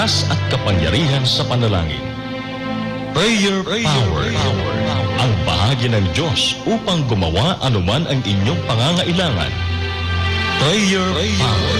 lakas at kapangyarihan sa panalangin. Prayer Power. Ang bahagi ng Diyos upang gumawa anuman ang inyong pangangailangan. Prayer Power.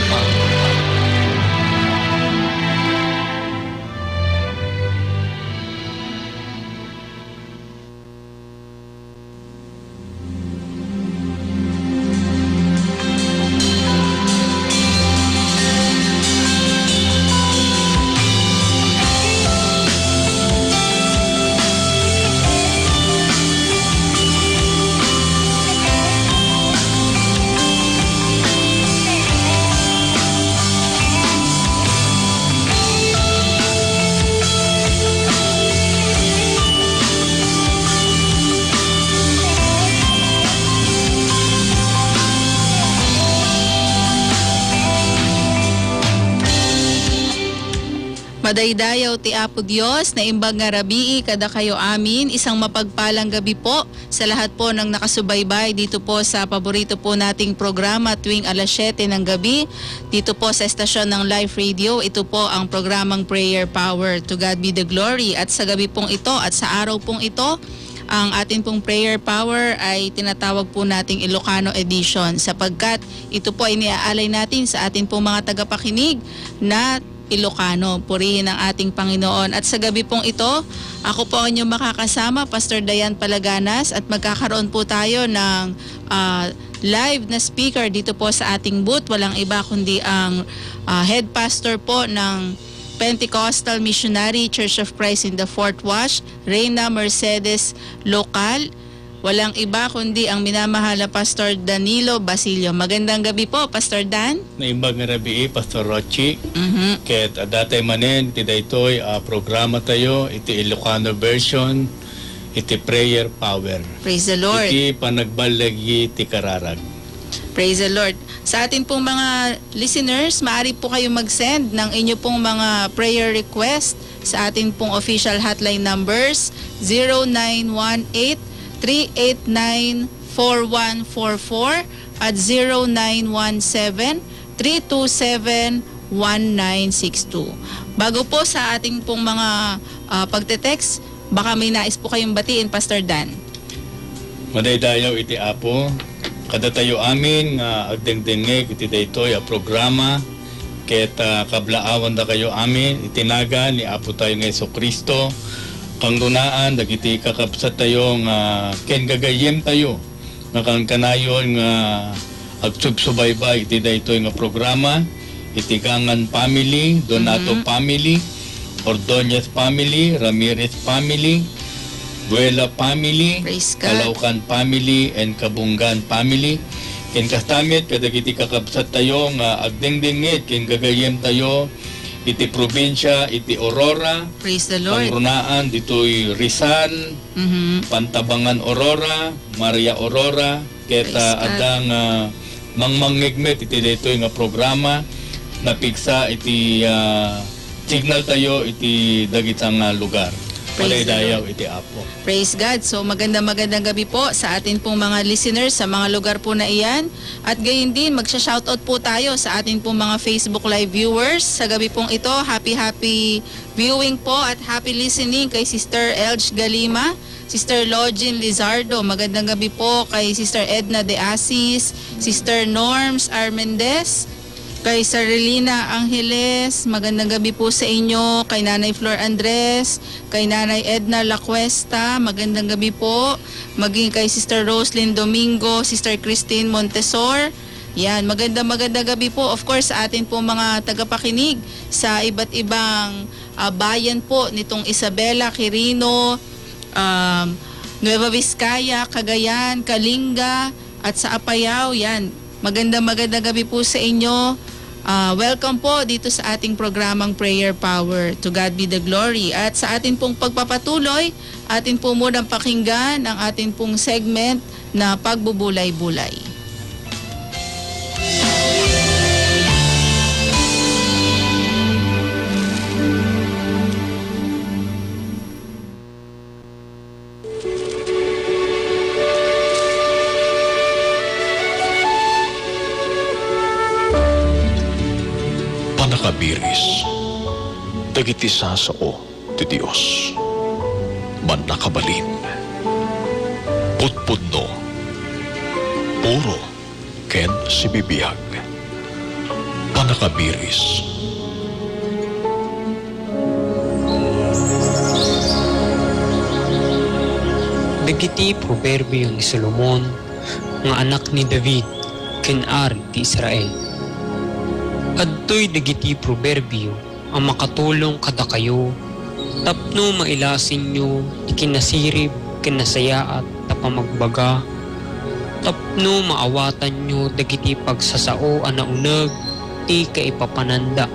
Madaydayaw ti Apo Dios na imbag nga rabii kada kayo amin. Isang mapagpalang gabi po sa lahat po ng nakasubaybay dito po sa paborito po nating programa tuwing alas 7 ng gabi. Dito po sa estasyon ng Life Radio, ito po ang programang Prayer Power. To God be the glory. At sa gabi pong ito at sa araw pong ito, ang atin pong Prayer Power ay tinatawag po nating Ilocano Edition sapagkat ito po ay niaalay natin sa atin pong mga tagapakinig na Ilocano. Purihin ang ating Panginoon. At sa gabi pong ito, ako po ang inyong makakasama, Pastor Dayan Palaganas, at magkakaroon po tayo ng live na speaker dito po sa ating booth. Walang iba kundi ang head pastor po ng Pentecostal Missionary Church of Christ in the Fourth Watch, Reyna Mercedes Local. Walang iba kundi ang minamahal na Pastor Danilo Basilio. Magandang gabi po, Pastor Dan. Naimbag nga rabi, Pastor Rochi. Ket datay manen, iti daytoy programa tayo, iti Ilocano version, iti Prayer Power. Praise the Lord. Iti panagbalagi ti kararag. Praise the Lord. Sa atin pong mga listeners, maaari po kayo mag-send ng inyo pong mga prayer request sa atin pong official hotline numbers 0918 389-4144 at 0917-327-1962. Bago po sa ating pong mga pagte-text, baka may nais po kayong batiin, Pastor Dan. Madaydayaw iti Apo, kada tayo amin nga agdengdengeg iti daytoy a programa ket kablaawan da kayo amin itinaga ni Apo tayo nga Jesucristo. Pangrunaan, dagiti kakapsat tayo nga ken gagayem tayo nga kanayon nga agsubaybaybay iti daytoy nga programa iti Gangan family, Donato family, Ordonez family, Ramirez family, Buela family, Calaucan family, and Kabungan family. Ken kastamit kadagiti kakapsat tayo nga agdengdengit ken gagayem tayo iti probinsya, iti Aurora, praise the Lord. Pangrunaan, dito'y Rizal, Pantabangan Aurora, Maria Aurora, keta adang mangmangigmet iti dito'y nga programa, napigsa iti signal tayo iti dagitang lugar. Madaydayaw iti Apo. Praise God. So magandang gabi po sa atin pong mga listeners sa mga lugar po na iyan. At gayon din, magsha-shoutout po tayo sa atin pong mga Facebook Live viewers. Sa gabi pong ito, happy viewing po at happy listening kay Sister Elge Galima, Sister Login Lizardo. Magandang gabi po kay Sister Edna De Asis, Sister Norms Armendez, kay Sarilina Angeles, magandang gabi po sa inyo, kay Nanay Flor Andres, kay Nanay Edna Lacuesta, magandang gabi po, maging kay Sister Roslyn Domingo, Sister Christine Montesor. Yan, magandang gabi po, of course, sa atin po mga tagapakinig sa iba't ibang bayan po nitong Isabela, Quirino, Nueva Vizcaya, Cagayan, Kalinga, at sa Apayao. Yan, magandang gabi po sa inyo. Welcome po dito sa ating programang Prayer Power. To God be the glory. At sa atin pong pagpapatuloy, atin po munang pakinggan ang atin pong segment na Pagbubulay-Bulay. Panakabiris. dagiti sasao ti Dios. Manakabalin, putpudno, puro, ken sibibiyag, panakabiris. Dagiti proverbio ni Solomon, nga anak ni David, ken ari ti Israel. Adtoy dagiti proverbio ang makatulong kada kayo, tapno mailasin nyo ti kinasirib, kinasayaat, tapamagbaga, tapno maawatan nyo dagiti pagsasao anaunag, ti kaipapananda.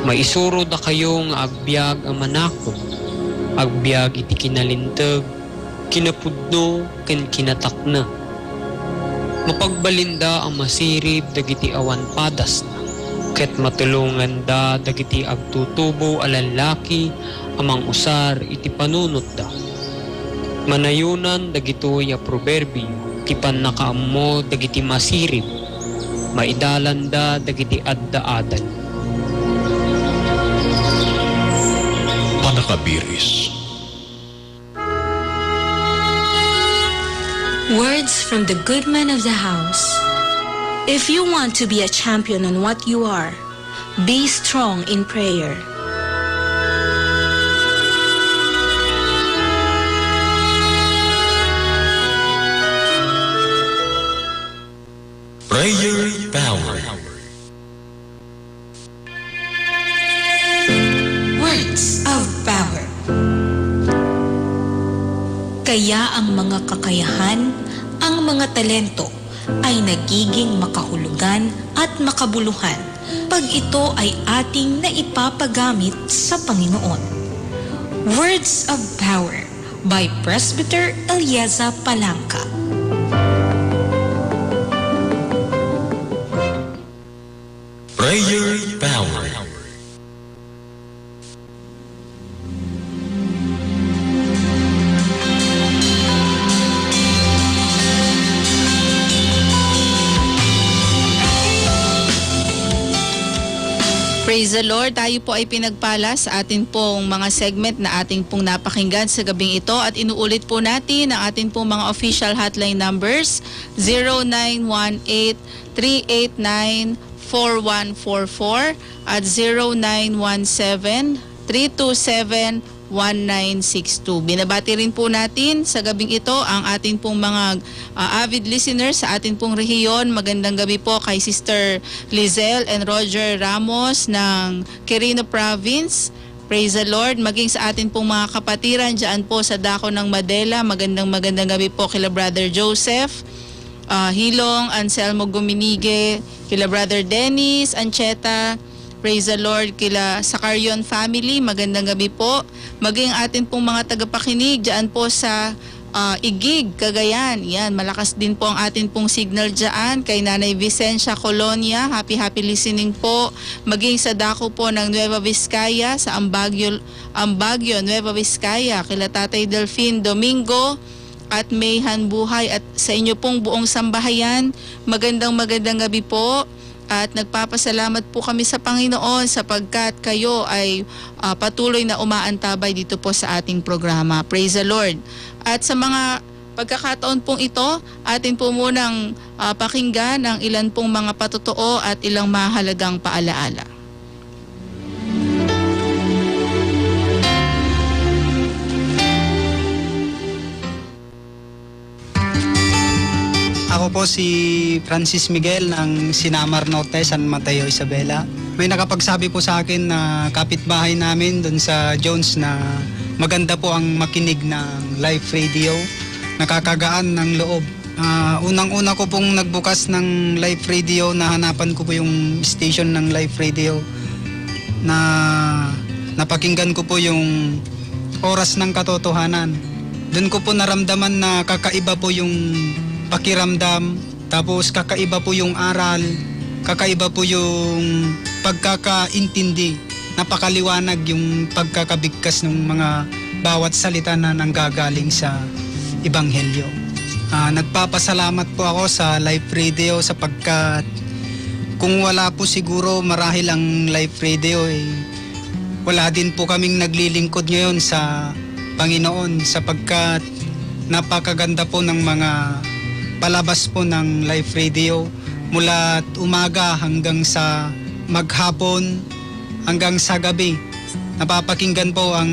Maisuro da kayo nga agbyag ang manakot, agbyag iti kinalintag, kinapudno, ken kinatakna. Mapagbalinda ang masirib dagiti awan padas na, ket matulungan da dagiti agtutubo a lalaki amang usar iti panunot da. Manayunan dagitoy a proverbio ti pannakaammo dagiti masirib, maidalan da dagiti adda-adan. Panakabiris. Words from the good man of the house. If you want to be a champion on what you are, be strong in prayer. Prayer Power. Words of power. Kaya ang mga kakayahan, ang mga talento ay nagiging makahulugan at makabuluhan pag ito ay ating naipapagamit sa Panginoon. Words of Power by Presbyter Elieza Palangka. Prayer Power. Praise the Lord, tayo po ay pinagpala sa atin pong mga segment na ating pong napakinggan sa gabing ito at inuulit po natin ang atin pong mga official hotline numbers 0918-389-4144 at 0917-327-1962. Binabati rin po natin sa gabing ito ang ating pong mga avid listeners sa ating pong rehiyon. Magandang gabi po kay Sister Lizelle and Roger Ramos ng Quirino Province. Praise the Lord. Maging sa atin pong mga kapatiran dyan po sa Dako ng Madela. Magandang gabi po kila Brother Joseph Hilong, Anselmo Guminige, kila Brother Dennis Ancheta. Praise the Lord, kila Sakarion family, magandang gabi po. Maging atin pong mga tagapakinig dyan po sa Igig, Cagayan. Yan, malakas din po ang atin pong signal dyan. Kay Nanay Vicencia Colonia, happy listening po. Maging sa dako po ng Nueva Vizcaya, sa Ambagyo, Nueva Vizcaya. Kila Tatay Delfin Domingo at Mayhan Buhay at sa inyo pong buong sambahayan. Magandang gabi po. At nagpapasalamat po kami sa Panginoon sapagkat kayo ay patuloy na umaantabay dito po sa ating programa. Praise the Lord. At sa mga pagkakataon pong ito, atin po munang pakinggan ang ilan pong mga patotoo at ilang mahalagang paalaala. Ako po si Francis Miguel ng Sinamar Norte, San Mateo, Isabela. May nakapagsabi po sa akin na kapitbahay namin doon sa Jones na maganda po ang makinig ng live radio. Nakakagaan ng loob. Unang-una ko pong nagbukas ng live radio, nahanapan ko po yung station ng live radio na napakinggan ko po yung oras ng katotohanan. Doon ko po naramdaman na kakaiba po yung pakiramdam, tapos kakaiba po yung aral, kakaiba po yung pagkakaintindi, napakaliwanag yung pagkakabigkas ng mga bawat salita na nanggagaling sa Ebanghelyo. Nagpapasalamat po ako sa live radio sapagkat kung wala po siguro marahil ang live radio wala din po kaming naglilingkod ngayon sa Panginoon sapagkat napakaganda po ng mga palabas po ng Live Radio mula umaga hanggang sa maghapon hanggang sa gabi. Napapakinggan po ang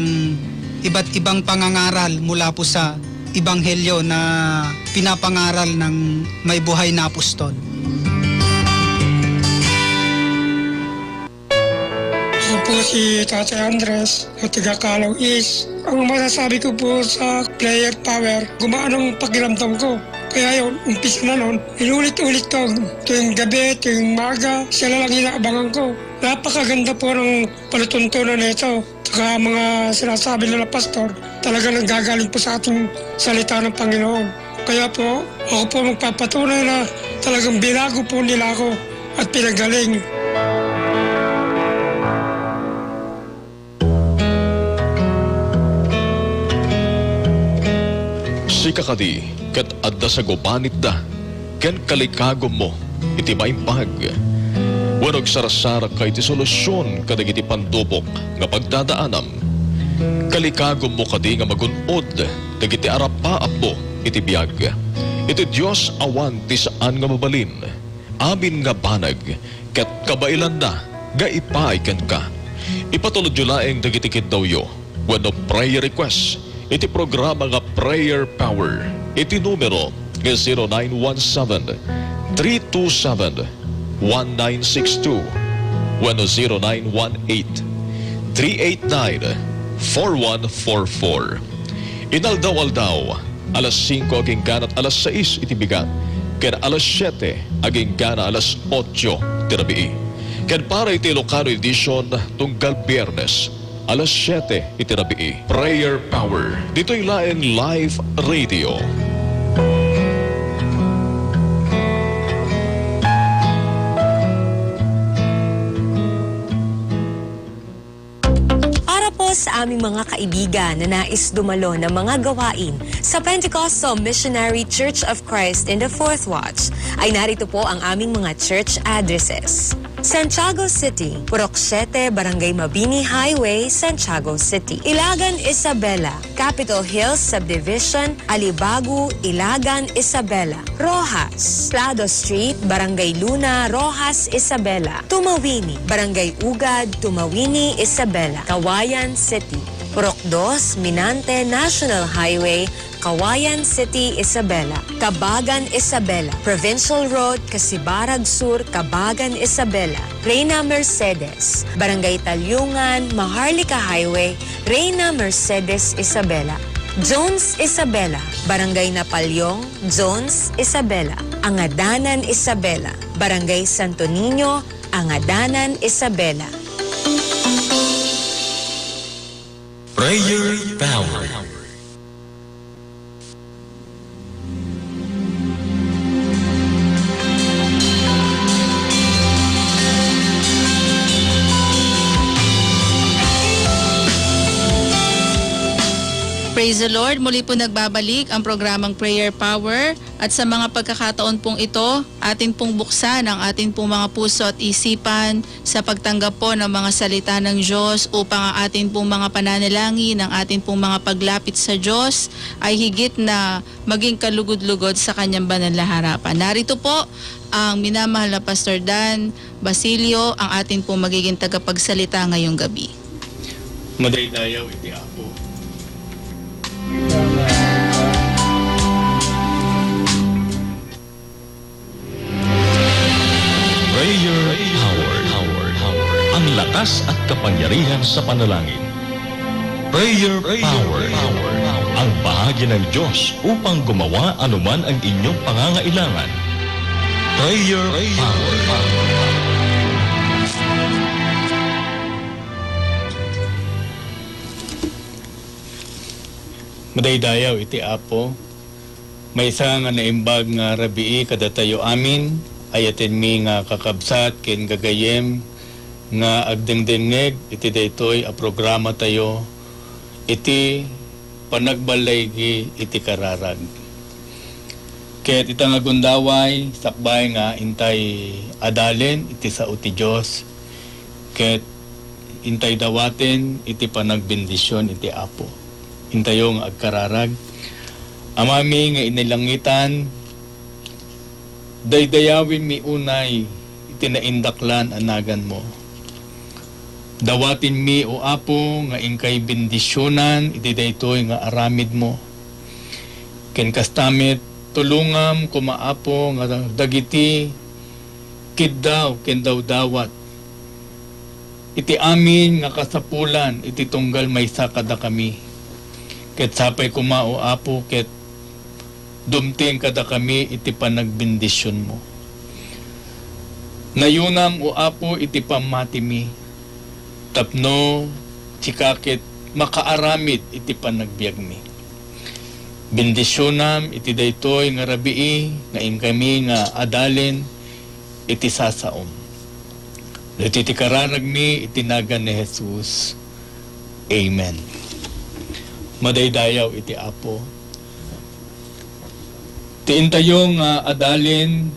iba't ibang pangangaral mula po sa Ebanghelyo na pinapangaral ng may buhay na apostol. Ako po si Tatay Andres, o taga Calao East. Ang masasabi ko po sa prayer power, gumaan ang pakiramdam ko. Kaya yun, umpisa na nun, inulit-ulit ko tuwing gabi, tuwing maga, sila lang inaabangan ko. Napakaganda po ng palatuntunan nito. Saka mga sinasabi nila pastor, talaga nanggagaling po sa ating salita ng Panginoon. Kaya po, ako po magpapatunay na talagang binago po nila ako at pinagaling. Sikakadi, kat adda sa gubanit da, ken kalikagom mo, iti maimpag. Wanog sarasara kay ti solusyon kadag iti pandubok nga pagdadaanam. Kalikagom mo kadi nga magunod, dagiti arapaap mo, iti biyag. Iti Diyos awan ti saan nga mabalin, amin nga banag, kat kabailan na, ga ipaikan ka. Ipatulod yu laeng dagiti kidawyo, wano prayer request, iti programa nga Prayer Power. Iti numero nga 0917-327-1962 wano 0918-389-4144. Inaldaw-aldaw, alas 5 aging ganat alas 6 iti bigat, ken alas 7 aging gana alas 8 tirabii. Ken para iti Ilocano edition tunggal Biyernes, alas 7 itirabii. Prayer Power. Dito'y laeng live radio. Para po sa aming mga kaibigan na nais dumalo ng mga gawain sa Pentecostal Missionary Church of Christ in the Fourth Watch, ay narito po ang aming mga church addresses. Santiago City, Purok 7, Barangay Mabini Highway, Santiago City. Ilagan, Isabela, Capitol Hills Subdivision, Alibagu, Ilagan, Isabela. Rojas, Lado Street, Barangay Luna, Rojas, Isabela. Tumawini, Barangay Ugad, Tumawini, Isabela. Kawayan City, Purok 2, Minante National Highway, Kawayan City, Isabela. Kabagan, Isabela. Provincial Road, Kasibarag Sur, Kabagan, Isabela. Reyna Mercedes, Barangay Talyungan, Maharlika Highway, Reyna Mercedes, Isabela. Jones, Isabela, Barangay Napalyong, Jones, Isabela. Angadanan, Isabela, Barangay Santo Niño, Angadanan, Isabela. Prayer Power. Praise the Lord, muli po nagbabalik ang programang Prayer Power at sa mga pagkakataon pong ito, atin pong buksan ang atin pong mga puso at isipan sa pagtanggap po ng mga salita ng Diyos upang ang atin pong mga pananalangin, ang atin pong mga paglapit sa Diyos ay higit na maging kalugod-lugod sa kanyang banal na harapan. Narito po ang minamahal na Pastor Dan Basilio, ang atin pong magiging tagapagsalita ngayong gabi. Madaydayaw iti Apo. Prayer Power. Ang lakas at kapangyarihan sa panalangin. Prayer Power. Ang bahagi ng Diyos upang gumawa anuman ang inyong pangangailangan. Prayer Power. Madaydayaw iti Apo. May isa nga naimbag nga rabii kadatayo amin, ayatin mi nga kakabsat ken gagayem nga agdengdengeg iti daytoy a programa tayo iti panagbalaygi iti kararag. Ket ita nga gundaway sakbay nga intay adalen iti sao ti Dios ket intay dawaten iti panagbendisyon iti Apo. Intayo nga agkararag. Amami nga inilangitan, daydayawin mi unay iti naindaklan anagan mo. Dawatin mi o Apo nga ingkay bendisyonan iti daytoy nga aramid mo. Ken kastamit tulungam kumaapo nga dagiti kiddaw ken dawdawat. Iti amin nga kasapulan iti tunggal maysa kada kami. Ket sapay kumao Apo ket dumting kada kami iti panagbendisyon mo. Nayunam o Apo iti pamati mi. Tapno sikakit makaaramid iti panagbiag mi. Bendisyonam iti daytoy nga rabii nga kami nga adalin iti sasaom. Iti kararag mi itinagan ni Jesus. Amen. Madaydayaw iti Apo. Tiintayo nga adalin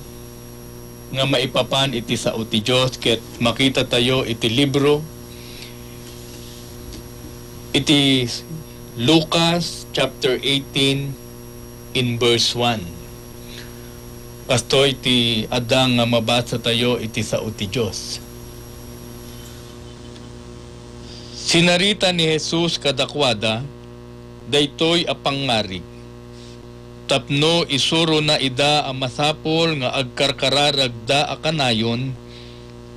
nga maipapan iti sao ti Diyos ket makita tayo iti libro iti Lucas chapter 18 in verse 1. Kastoy iti adang nga mabasa tayo iti sao ti Diyos. Sinarita ni Jesus kadakwada daytoy a pangarig. Tapno isuro na ida a masapol nga agkarkararagda a kanayon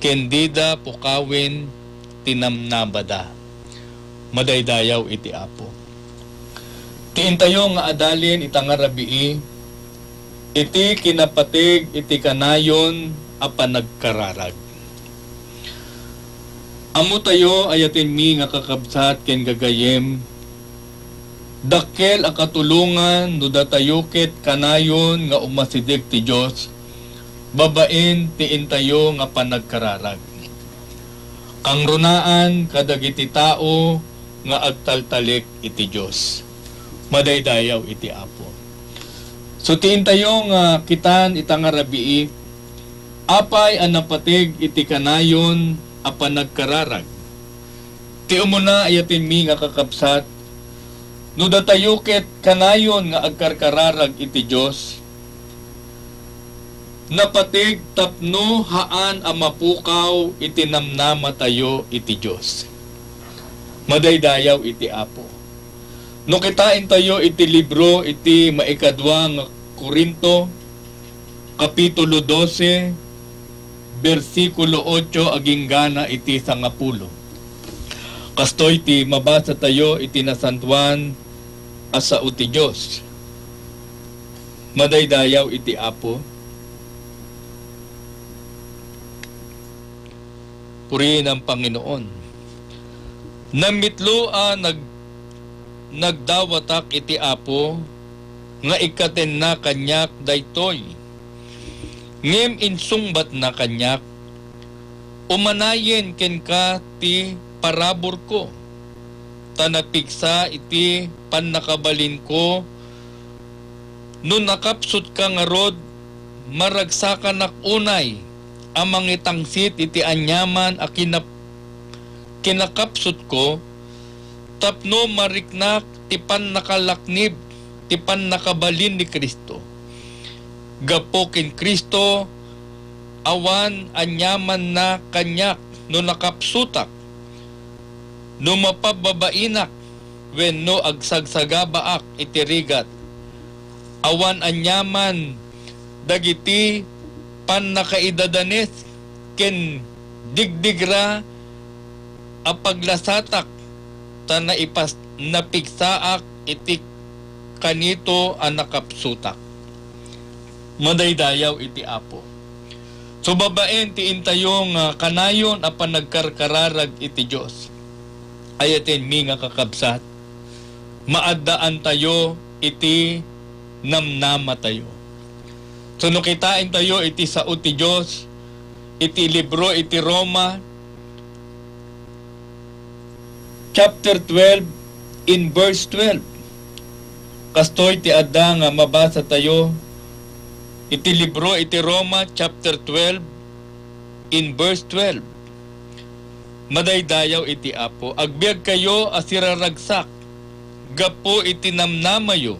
kendida pukawin tinamnabada. Madaydayaw iti Apo. Tiintayo nga adalin itang rabii iti kinapatig iti kanayon a panagkararag. Amo tayo ayatin mi nga kakabsat ken gagayem dakkel a katulungan no datayuket kanayon nga umasidig ti Dios babaen tiintayo nga panagkararag. Kang runaan kadagiti tao nga agtaltalik iti Dios. Madaydayaw iti Apo. So tiintayo nga kitan itang rabii apay ang napatig iti kanayon a panagkararag. Ti umuna ayatin mi nga kakabsat no datayuket kanayon nga agkarkararag iti Dios napatig tapno haan a mapukaw iti namnama tayo iti Dios. Madaydayaw iti Apo. No kitain tayo iti libro iti maikadwa nga Korinto kapitulo 12 versikulo 8 aging gana iti 10. Kastoy ti mabasa tayo iti nasantuan asao ti Dios. Madaydayaw iti Apo. Purihin ang Panginoon. Namitloa nagdawatak iti Apo nga ikaten na kanyak daytoy. Ngem insungbat na kanyak umanayen ken ka ti parabor ko. Tanapigsa iti pannakabalin ko no nakapsut ka nga rod maragsakan nak unay amang itangsit iti anyaman a kinakapsut ko tapno mariknak ti pannakalaknib ti pannakabalin ni Kristo. Gapo ken Kristo awan anyaman na kanyak no nakapsutak no mapababainak wenno agsagsagabaak iti rigat awan anyaman dagiti pannakaidadanes ken digdigra a paglasatak ta napigsaak iti kanito a nakapsutak. Madaydayaw iti Apo. So babaen ti intayong kanayon a panagkarkararag iti Dios. Ayaten mi nga kakabsat maaddaan tayo iti namnama tayo. So no kitain tayo iti sao ti Dios iti libro iti Roma chapter 12 in verse 12. Kastoy ti adda nga mabasa tayo iti libro iti Roma chapter 12 in verse 12. madaydayaw iti Apo, agbiag kayo asiraragsak, gapo iti namnamayo,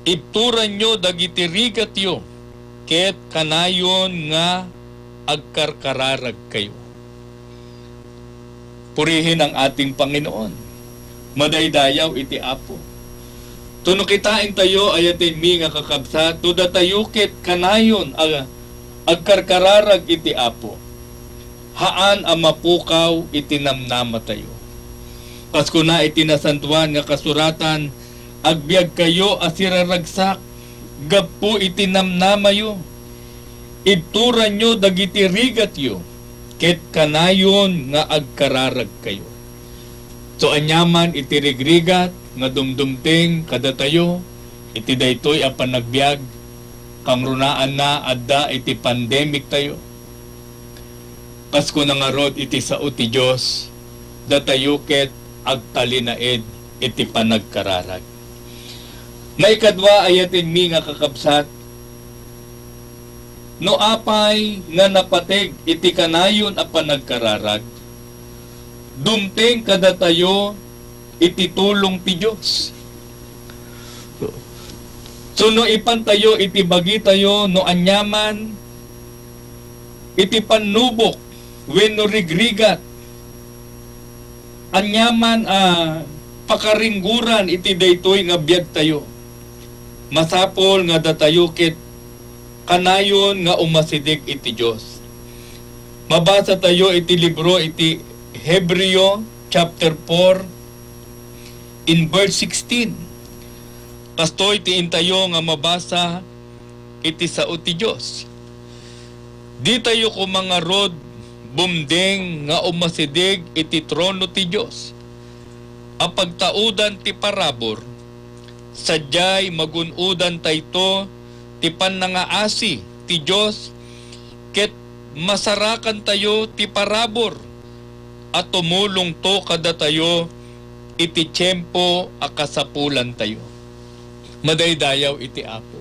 ituran nyo dagiti rigat yo, ket kanayon nga agkarkararag kayo. Purihin ang ating Panginoon, madaydayaw iti Apo. Tuno kitain tayo ayatin mi nga kakabsat, tuda tayo ket kanayon agkarkararag iti Apo. Haan ang mapukaw iti namnama tayo. Pasko na iti nasantuan nga kasuratan, agbiag kayo asiraragsak, gapu iti namnamayo, ituran nyo dagiti rigat yo, ket kanayon nga agkararag kayo. So anyaman iti rigrigat, nga dumdumting kadatayo, iti daytoy a panagbiag, kang runaan na adda iti pandemic tayo. Pasko na nga rod iti sao ti Diyos, datayo ket agtalinaed iti panagkararag. Maikadwa ayatin mi nga kakabsat, no apay nga napateg iti kanayon a panagkararag, dumteng kadatayo iti tulong ti Diyos. So no ipantayo iti bagi tayo no anyaman iti panubok wenno rigrigat anyaman pakaringguran iti daytoy nga biag tayo. Masapol nga datayo ket kanayon nga umasidik iti Diyos. Mabasa tayo iti libro iti Hebreo chapter 4 in verse 16. Kastoy tiin tayo nga mabasa iti sao ti Diyos. Di tayo kumangarod bumdeng nga umasidig iti trono ti Diyos. Ang pagtaudan ti parabor, sadyay magunudan tayto ti panangaasi ti Diyos, ket masarakan tayo ti parabor, at tumulong to kada tayo iti tiyempo akasapulan tayo. Madaydayaw iti Apo.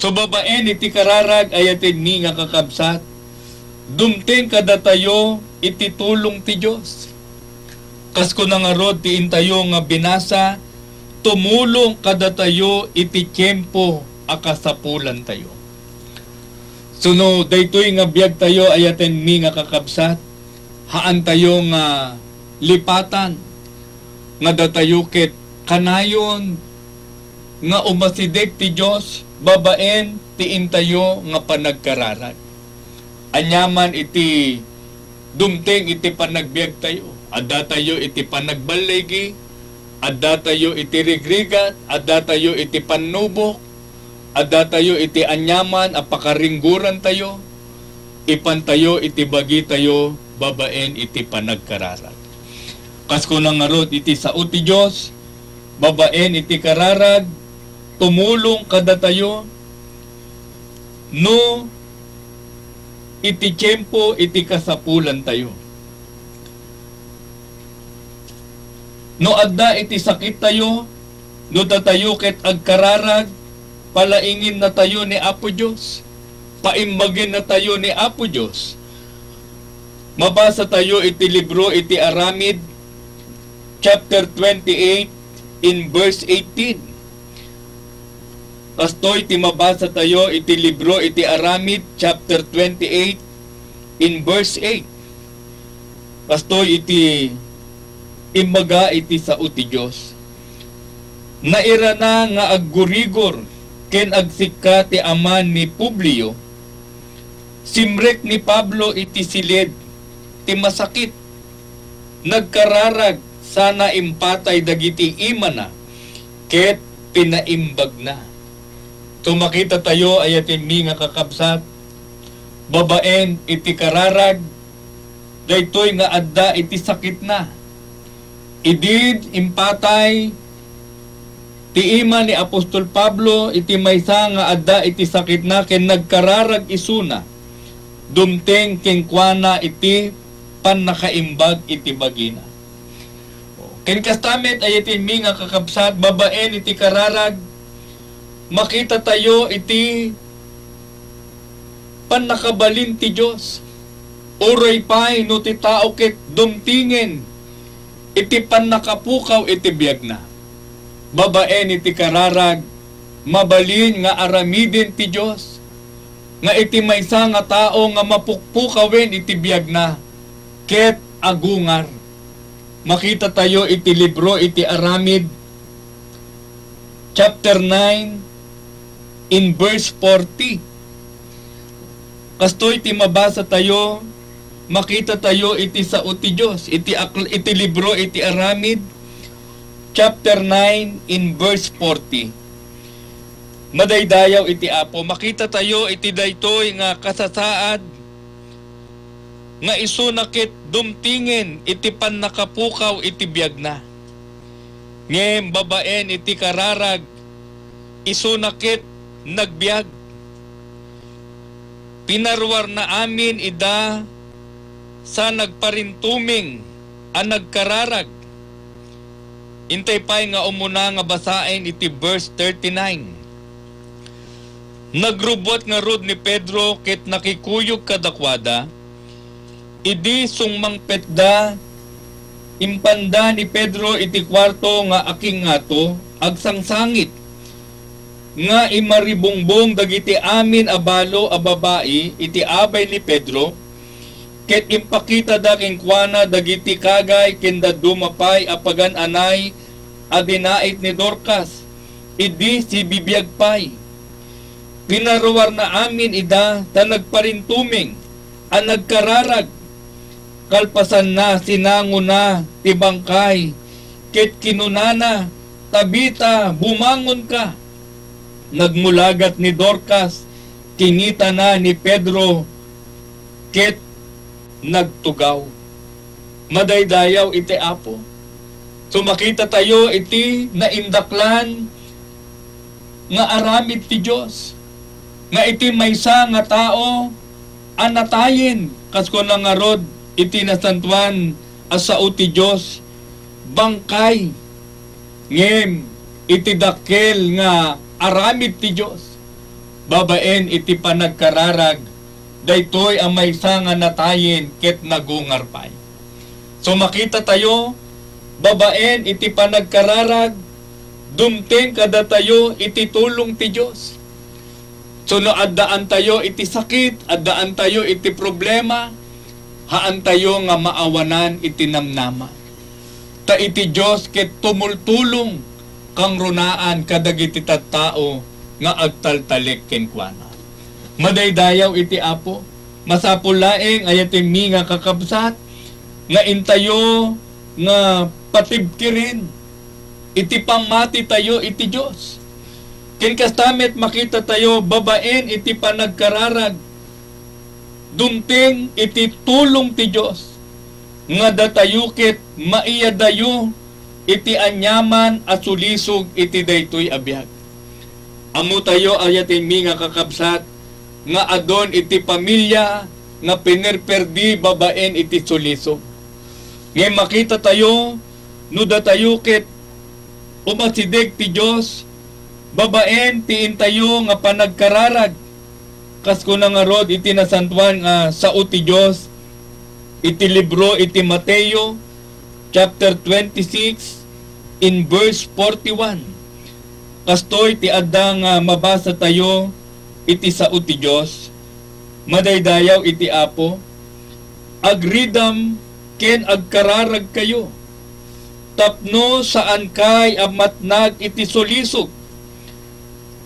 So babaen iti kararag ayatin mi nga kakabsat, dumteng kada tayo iti tulong ti Diyos. Kasko na nga rod tiin tayo nga binasa, tumulong kada tayo iti tiyempo akasapulan tayo. Suno daytoy nga biag tayo ayaten mi nga kakabsat, haan tayo nga lipatan nga datayo ket kanayon nga umasidik ti Diyos, babaen tiin tayo nga panagkararag. Anyaman iti dumteng iti panagbiag tayo, adda tayo iti panagbaligi, adda tayo iti rigrigat, adda tayo iti panubok, adda tayo iti anyaman apakaringguran tayo, ipantayo iti bagi tayo, babaen iti panagkararag. Kasko na nga rod iti sao ti Diyos, babaen iti kararag, tumulong kada tayo, no iti tiyempo iti kasapulan tayo. No adda iti sakit tayo, no datayo ket agkararag, palaingin na tayo ni Apo Diyos, paimbagin na tayo ni Apo Diyos. Mabasa tayo iti libro iti Aramid chapter 28 in verse 18. Kastoy iti mabasa tayo iti libro iti Aramid chapter 28 in verse 8. Kastoy iti imbaga iti sao ti Diyos. Naira na nga aggurigor ken agsika ti ama ni Publio, simrek ni Pablo iti silid ti masakit, nagkararag sana impatay dagiti imana ket pinaimbag na. Tumakita tayo ayatin mi nga kakabsat, babaen iti kararag, daytoy nga adda iti sakit na. Idid impatay ti ima ni Apostol Pablo iti maysa nga adda iti sakit na ken nagkararag isuna, dumteng kengkwana iti pannakaimbag iti bagina. Ken kastamet ayatin mi nga kakabsat, babaen iti kararag, makita tayo iti pannakabalin ti Diyos. Uray pay no ti tao ket dumtingin, iti pan nakapukaw iti biyag na. Babaen iti kararag, mabalin nga aramidin ti Diyos, nga iti maysa nga tao nga mapukpukawin iti biyag na, ket agungar. Makita tayo iti libro iti Aramid, chapter 9, in verse 40. Kastoy iti mabasa tayo, makita tayo iti sao ti Diyos, iti libro iti Aramid, chapter 9, in verse 40. Madaydayaw iti Apo, makita tayo iti daytoy nga kasasaad, nga isunakit dumtingin iti pan nakapukaw iti biyag na. Ngem babaen iti kararag, isunakit nagbiag. Pinarwar na amin ida sa nagparintuming ang nagkararag. Intay pa'y nga umuna nga basain iti verse 39. Nagrubot nga rod ni Pedro ket nakikuyog kadakwada, idi sungmang petda, impanda ni Pedro iti kwarto nga aking ngato, agsangsangit, nga imaribongbong dagiti amin abalo a babae, iti abay ni Pedro, ket impakita da king kuana dagiti kagay kenda dumapay apagan anay, adinait ni Dorcas, idi si bibiyag pay. Pinaruwar na amin ida, ta nagparintuming, ang nagkararag, kalpasan na sinango na tibangkay, ket kinunana, Tabita, bumangon ka. Nagmulagat ni Dorcas, kinita na ni Pedro, ket nagtugaw. Madaydayaw iti Apo. So makita tayo iti naindaklan nga aramid ti Diyos. Nga iti maysa nga tao anatayin kasko na nga rod iti nasantuan asao ti Diyos bangkay ngem iti dakkel nga aramid ti Diyos babaen iti panagkararag daytoy ang maysa nga natayin ket nagungarpay. So makita tayo babaen iti panagkararag dumteng kada tayo iti tulong ti Diyos. So no addaan tayo iti sakit, addaan tayo iti problema, haan tayo nga maawanan iti namnama. Ta iti Diyos ket tumultulong kang runaan kadagiti tattao nga agtaltalik kenkwana. Madaydayaw iti Apo, masapulaeng ayatin mi nga kakabsat, nga intayo nga patibkirin, iti pamati tayo iti Diyos. Kinkastamet makita tayo babaen iti panagkararag, dumting iti tulong ti Diyos, nga datayukit maiyadayo iti anyaman at sulisog iti daytoy abiyag. Amo tayo ayatin mi nga kakabsat, nga adon iti pamilya, nga pinerperdi babaen iti sulisog. Ngayon makita tayo, no datayukit umasidig ti Diyos, babaen tiin tayo nga panagkararag, kasko na nga rod iti nasantuan nga sao ti Diyos, iti libro iti Mateo, chapter 26, in verse 41. Kastoy ti adda nga mabasa tayo iti sao ti Diyos, madaydayaw iti Apo, agridam ken agkararag kayo, tapno saan kay amatnag iti solisog,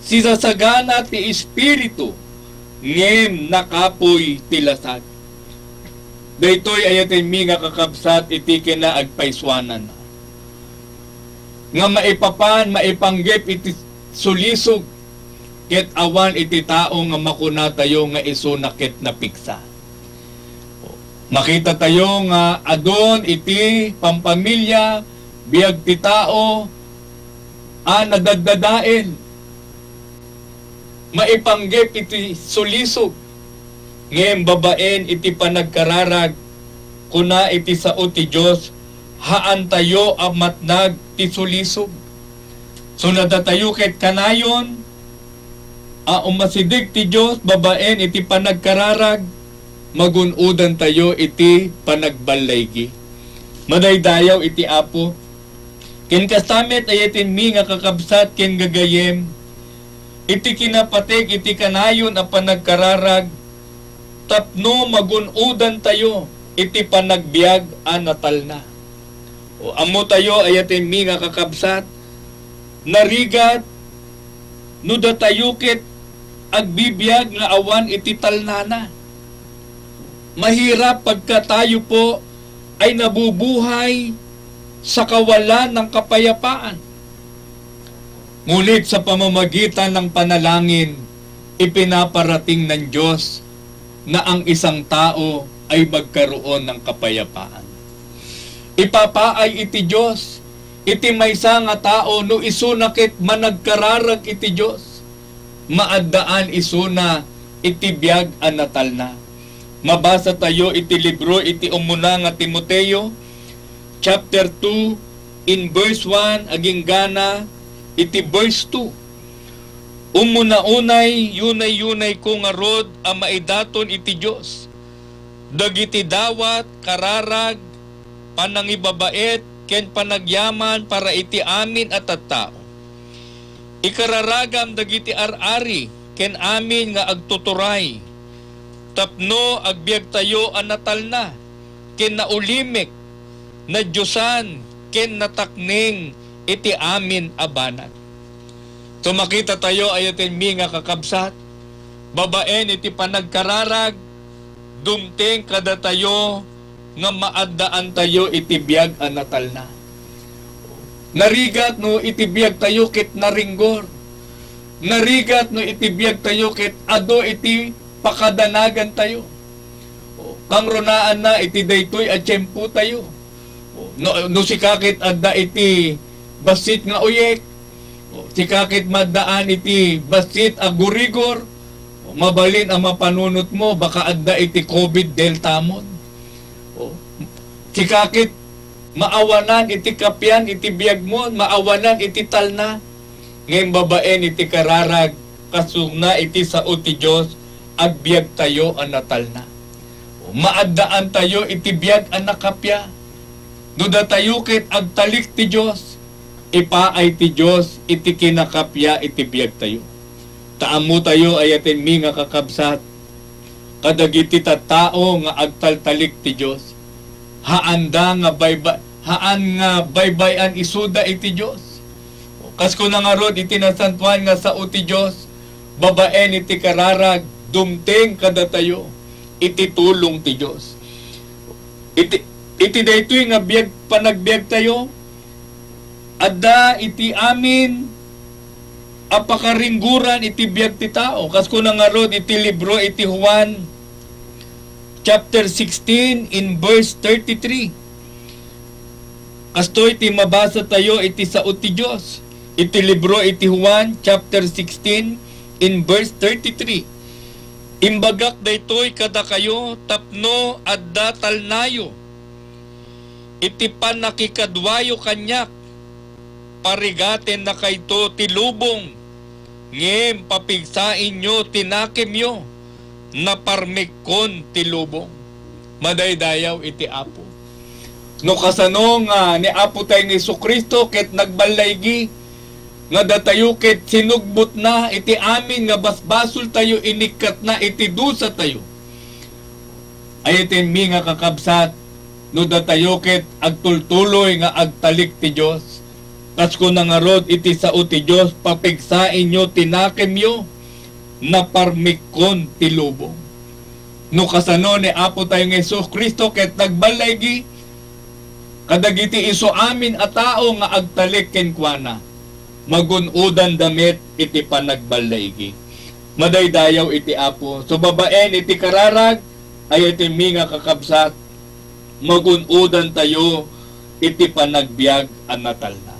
sisasagana ti Espiritu, ngem nakapoy tilasag. Daytoy ayatin mi nga kakabsat iti kina agpaiswanan. Nga maipapan, maipanggep iti sulisog, ket awan iti tao nga makuna tayo nga isunakit na piksa. Makita tayo nga adon iti pampamilya, biyag ti tao, nadagdadaen, maipanggep iti sulisog, ngem babaen iti panagkararag, kuna iti sao ti Diyos, haan tayo amatnag ti sulisog. So nadatayo ket kanayon, umasidig ti Diyos, babaen iti panagkararag, magunudan tayo iti panagbalaygi. Madaydayaw iti Apo, ken kastamet ayatin mi nga kakabsat ken gagayem, iti kinapatek iti kanayon a panagkararag, tapno magunudan tayo iti panagbiag a natalna. O amo tayo ayatin mi nga kakabsat, narigat no datayukit agbibiyag nga awan iti talnana. Mahirap pagka tayo po ay nabubuhay sa kawalan ng kapayapaan. Ngunit sa pamamagitan ng panalangin, ipinaparating ng Diyos na ang isang tao ay magkaroon ng kapayapaan. Ipapaay iti Diyos, iti maysa nga tao no isunakit managkararag iti Diyos, maaddaan isuna iti biag a natalna. Mabasa tayo iti libro iti umuna nga Timoteo, chapter 2, in verse 1, aging gana, iti verse 2. Umuna-unay, yunay-yunay ko nga rod, a maidaton iti Diyos. Dagiti dawat, kararag, panangibabait, ken panagyaman para iti amin at tattao. Ikararagam dagiti ar-ari, ken amin nga agtuturay. Tapno agbiag tayo ang natalna, ken naulimik, na Diyosan, ken natakning iti amin abanan. Tumakita tayo ayatin mi nga kakabsat, babaen iti panagkararag, dumteng kada tayo, nga maaddaan tayo iti biag a natalna. Narigat no iti biag tayo ket naringgor. Narigat no iti biag tayo ket ado iti pakadanagan tayo. Kang ronaan na iti daytoy a tiyempo tayo. No sikakit adda iti basit nga uyek. Sikakit maddaan iti basit a gurigor. Mabalin ang mapanunot mo baka adda iti COVID delta mon. Sikakit maawanan iti kapyan iti biag mo, maawanan iti talna. Ngayon babaen iti kararag, kasugna iti sao ti Diyos, agbiag tayo ang natalna. Maaddaan tayo iti biag ang nakapya. Duda tayo kit agtalik ti Diyos, ipaay ti Diyos, iti kinakapya iti biag tayo. Taamo tayo ayatin mi nga kakabsat, kadagiti tattao nga agtaltalik ti Diyos. Haanda nga baybayan isuda iti Diyos. Kasko na nga rod iti nasantuan nga sa uti Diyos, babaen iti kararag, dumteng kada tayo, iti tulong ti Diyos. Iti daytoy nga panagbiag tayo, adda iti amin, apakaringguran iti biag ti tao. Kasko na nga rod iti libro iti Juan, chapter 16 in verse 33. Kasto iti mabasa tayo iti sao ti Diyos. Iti libro iti Juan chapter 16 in verse 33. Imbagak daytoy kada kayo tapno adda talnayo. Iti panakikadwayo kanyak. Parigaten na kayto ti lubong. Ngem papigsain nyo tinakim nyo. Naparmikon ti lubong. Madaydayaw iti Apo. No kasano nga ni Apo tayo ni Jesucristo ket nagbalaygi nga datayo ket sinugbot na iti amin nga basbasol tayo inikat na iti dusa tayo. Ayatin mi nga kakabsat no datayo ket agtultuloy nga agtalik ti Dios. Kasko na nga rod iti sao ti Dios papigsain nyo tinakim nyo naparmikon ti lubong. No kasano ni Apo tayo ng Yesus Kristo ket nagbalaygi kadagiti iso amin a tao nga agtalik kenkwana magunudan damit iti panagbalaygi. Madaydayaw iti Apo. So babaen iti kararag ay iti mi nga kakabsat magunudan tayo iti panagbiag a natalna.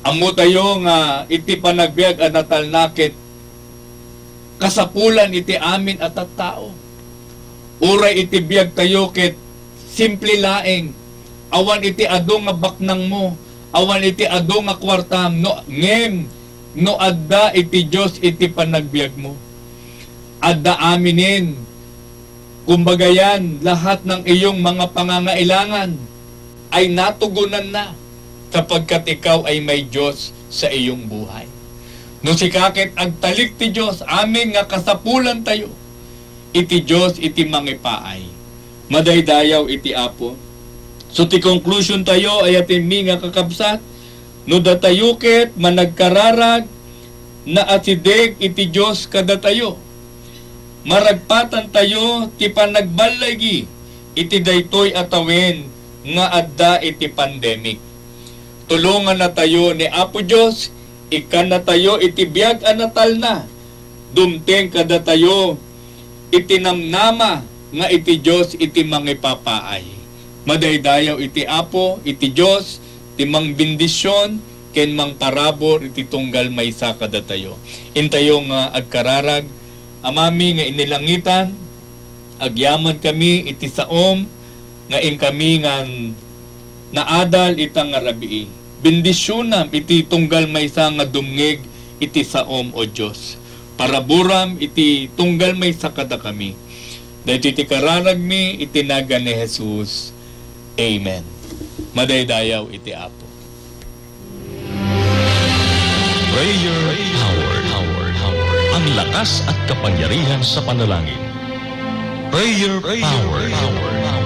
Amo tayo nga iti panagbiag a natalna ket kasapulan iti amin at tao. Uray iti biag tayo ket simple laeng. Awan iti ado nga baknang mo. Awan iti ado nga kwartam. No, ngem, no adda iti Diyos iti panagbiag mo. Adda aminin Kumbaga yan, lahat ng iyong mga pangangailangan ay natugunan na sapagkat ikaw ay may Diyos sa iyong buhay. No si kakit agtalik ti Diyos, amin nga kasapulan tayo. Iti Diyos iti mangipaay. Madaydayaw iti Apo. So ti conclusion tayo ay atin mi nga kakabsat, no datayuket managkararag na asideg iti Diyos kada tayo. Maragpatan tayo ti panagbalagi iti daytoy atawen nga adda iti pandemic. Tulungan na tayo ni Apo Diyos, ikan na tayo iti biyag anatal na. Dumteng kada tayo iti namnama nga iti Diyos iti mangipapaay. Madaydayaw iti Apo, iti Diyos, iti mang bendisyon, ken mang parabor iti tunggal maysa kada tayo. Intayo nga agkararag, amami nga inilangitan, agyaman kami iti saom, nga in kami nga naadal itang nga rabii. Bendisyonam iti tunggal maysa nga dumngeg iti saom o Diyos. Paraburam iti tunggal maysa kada kami. Dahito iti kararag mi itinaga ni Jesus. Amen. Madaydayaw iti Apo. Prayer Power. Ang lakas at kapangyarihan sa panalangin. Prayer Power.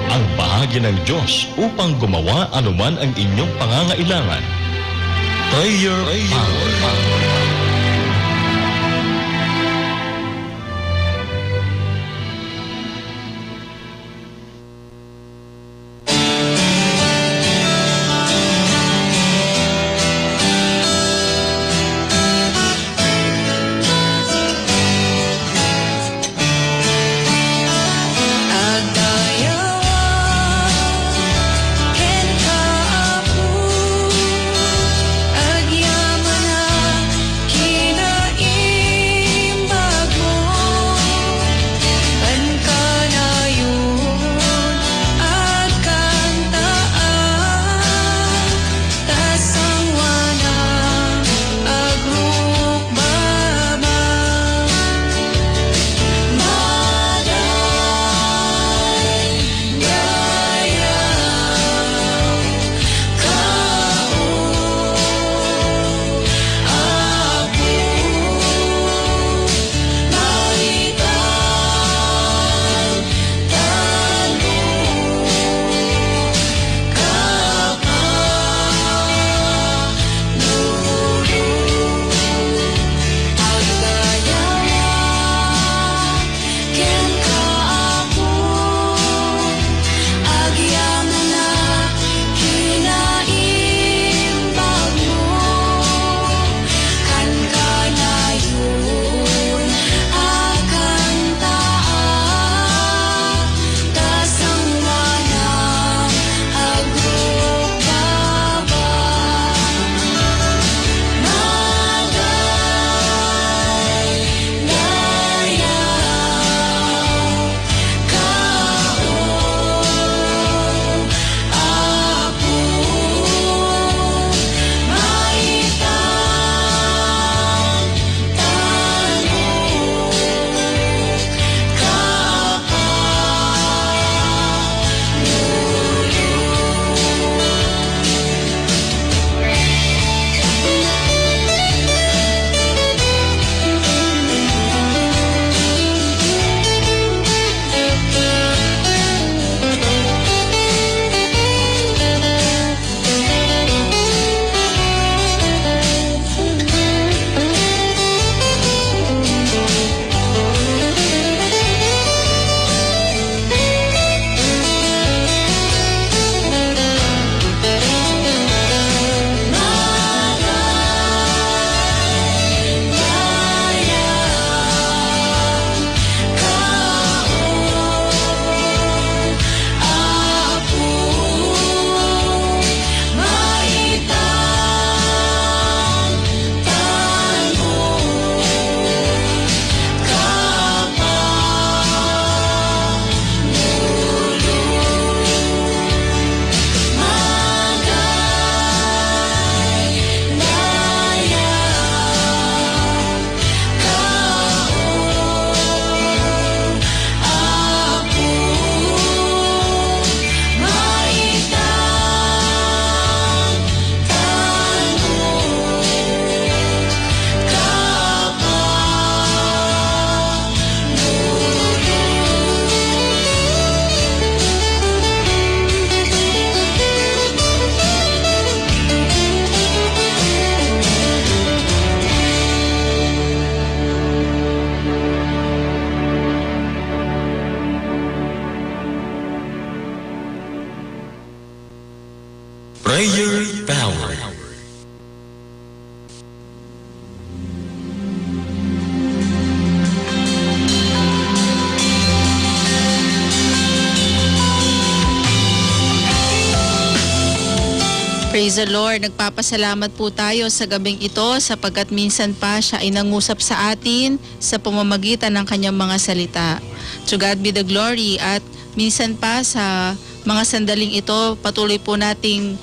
Ang bahagi ng Diyos upang gumawa anuman ang inyong pangangailangan. Prayer Power. Praise the Lord. Nagpapasalamat po tayo sa gabing ito sapagkat minsan pa siya ay nangusap sa atin sa pamamagitan ng kanyang mga salita. To God be the glory. At minsan pa sa mga sandaling ito, patuloy po nating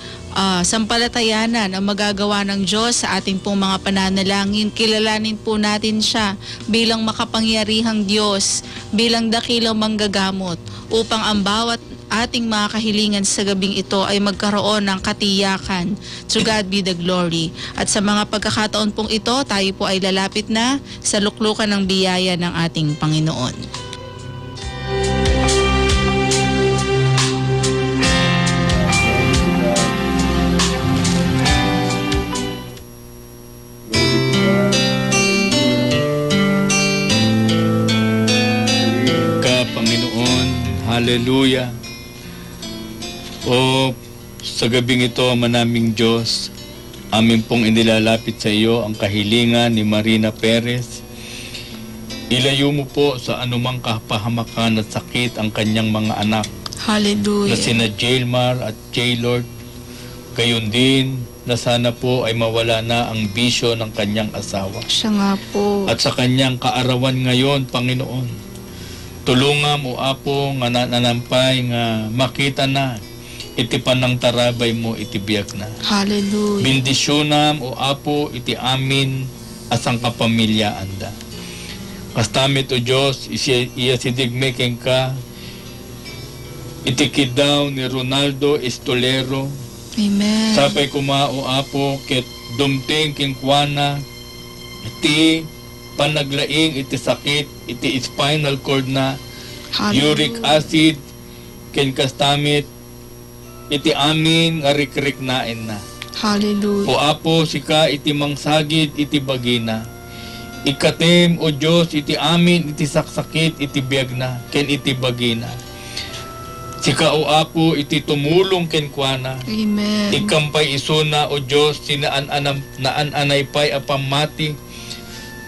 sampalatayanan ang magagawa ng Diyos sa ating pong mga pananalangin. Kilalanin po natin siya bilang makapangyarihang Diyos, bilang dakilang manggagamot, upang ang bawat ating mga kahilingan sa gabing ito ay magkaroon ng katiyakan. To God be the glory. At sa mga pagkakataon pong ito, tayo po ay lalapit na sa luklukan ng biyaya ng ating Panginoon. Panginoon, hallelujah. O sa gabing ito, manaming Diyos, amin pong inilalapit sa iyo ang kahilingan ni Marina Perez. Ilayo mo po sa anumang kapahamakan at sakit ang kanyang mga anak na Hallelujah. sina Jailmar at Jaylord. Gayon din na sana po ay mawala na ang bisyo ng kanyang asawa. Siya nga po. At sa kanyang kaarawan ngayon, Panginoon, tulungan mo apo nga nananampay nga makita na iti panang tarabay mo iti biag na. Hallelujah. Bendisyonam o apo iti amin asang kapamilya anda. Kastamit o Diyos, iya sidigme ken ka iti kidaw ni Ronaldo Estolero. Amen. Sapay kumao apo ket dumting ken kuana iti panaglaing iti sakit iti spinal cord na uric acid ken kastamit iti amin nga rikrik naen na. Hallelujah. O apo sika iti mangsagid iti bagina. Ikatem o Diyos iti amin iti saksakit iti biag na ken iti bagina. Sika o apo iti tumulong ken kuana. Amen. Ikampay isuna o Diyos naan-anay pay apamati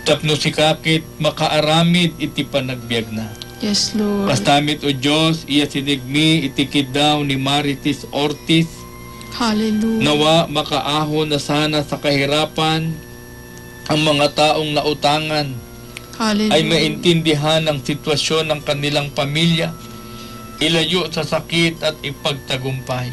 tapno sikakit makaaramid iti panagbiag na. Yes, Lord. Kastamit o Diyos, iya sinigmi itikid daw ni Marites Ortiz. Hallelujah. Nawa makaahon na sana sa kahirapan ang mga taong nautangan Hallelujah. ay maintindihan ang sitwasyon ng kanilang pamilya, ilayo sa sakit at ipagtagumpay.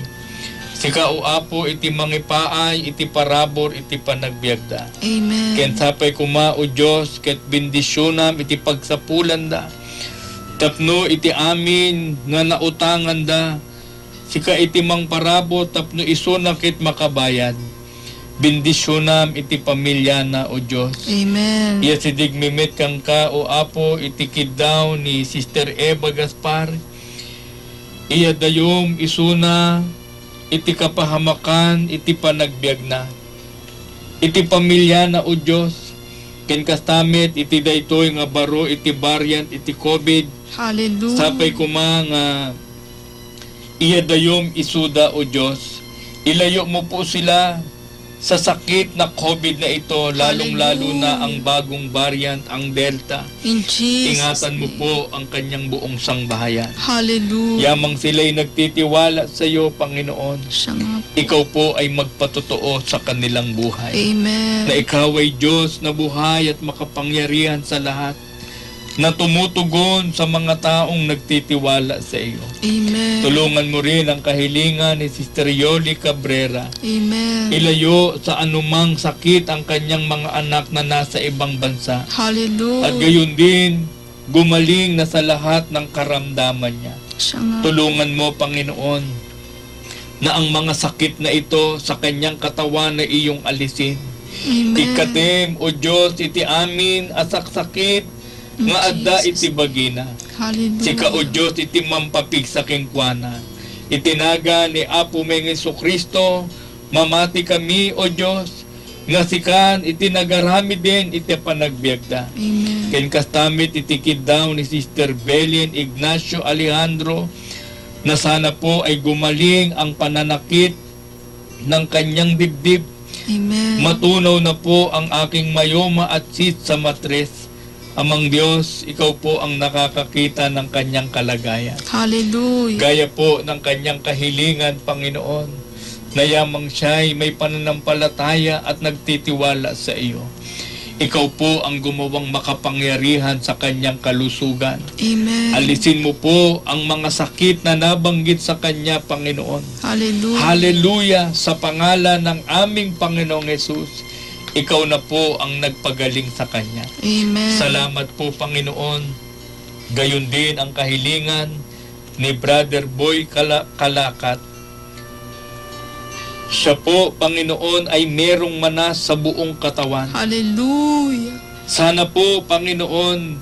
Sika o apo iti mangipaay, iti parabor, iti panagbiagda. Amen. Ken sapay kuma o Diyos, ket bendisyonam iti pagsapulan da. Tapno iti amin nga nautangan da. Sika iti mang parabor, tapno isuna ket makabayad. Bendisyonam iti pamilya na o Diyos. Amen. Iya sidigmimit kang ka o apo iti kidaw ni Sister Eva Gaspar. Iya dayom isuna iti kapahamakan, iti panagbiag na. Iti pamilya na o Diyos, ken kastamit, iti daytoy nga baro, iti variant, iti COVID, Hallelujah. sapay kuma nga iya dayom isuda o Diyos. Ilayo mo po sila sa sakit na COVID na ito, lalong-lalo na ang bagong variant, ang Delta. In Jesus' Ingatan mo name. po ang kanyang buong sangbahayan. Hallelujah. Yamang sila'y nagtitiwala sa iyo, Panginoon. Siya nga po. Ikaw po ay magpatotoo sa kanilang buhay. Amen. Na ikaw ay Diyos na buhay at makapangyarihan sa lahat. Na tumutugon sa mga taong nagtitiwala sa iyo. Amen. Tulungan mo rin ang kahilingan ni Sister Yoli Cabrera. Amen. Ilayo sa anumang sakit ang kanyang mga anak na nasa ibang bansa. Hallelujah. At gayon din, gumaling na sa lahat ng karamdaman niya. Siya nga. Tulungan mo, Panginoon, na ang mga sakit na ito sa kanyang katawan na iyong alisin. Amen. Ikatem, o Diyos, iti amin asaksakit nga adda iti bagina. Hallelujah. Sika o Diyos, iti mampapig sa kengkuana. Itinaga ni Apo Meng Jesucristo, mamati kami, o Diyos, nga sikan itinagarami din iti panagbiagda. Amen. Ken kastamit itikid daw ni Sister Belen Ignacio Alejandro na sana po ay gumaling ang pananakit ng kanyang dibdib. Amen. Matunaw na po ang aking mayoma at sit sa matres. Amang Diyos, ikaw po ang nakakakita ng kanyang kalagayan. Hallelujah. Gaya po ng kanyang kahilingan, Panginoon. na yamang siya'y may pananampalataya at nagtitiwala sa iyo. Ikaw po ang gumawang makapangyarihan sa kanyang kalusugan. Amen. Alisin mo po ang mga sakit na nabanggit sa kanya, Panginoon. Hallelujah. Hallelujah! Sa pangalan ng aming Panginoong Yesus, ikaw na po ang nagpagaling sa kanya. Amen. Salamat po, Panginoon. Gayon din ang kahilingan ni Brother Boy Kalakat. Siya po, Panginoon, ay merong manas sa buong katawan. Hallelujah. Sana po, Panginoon,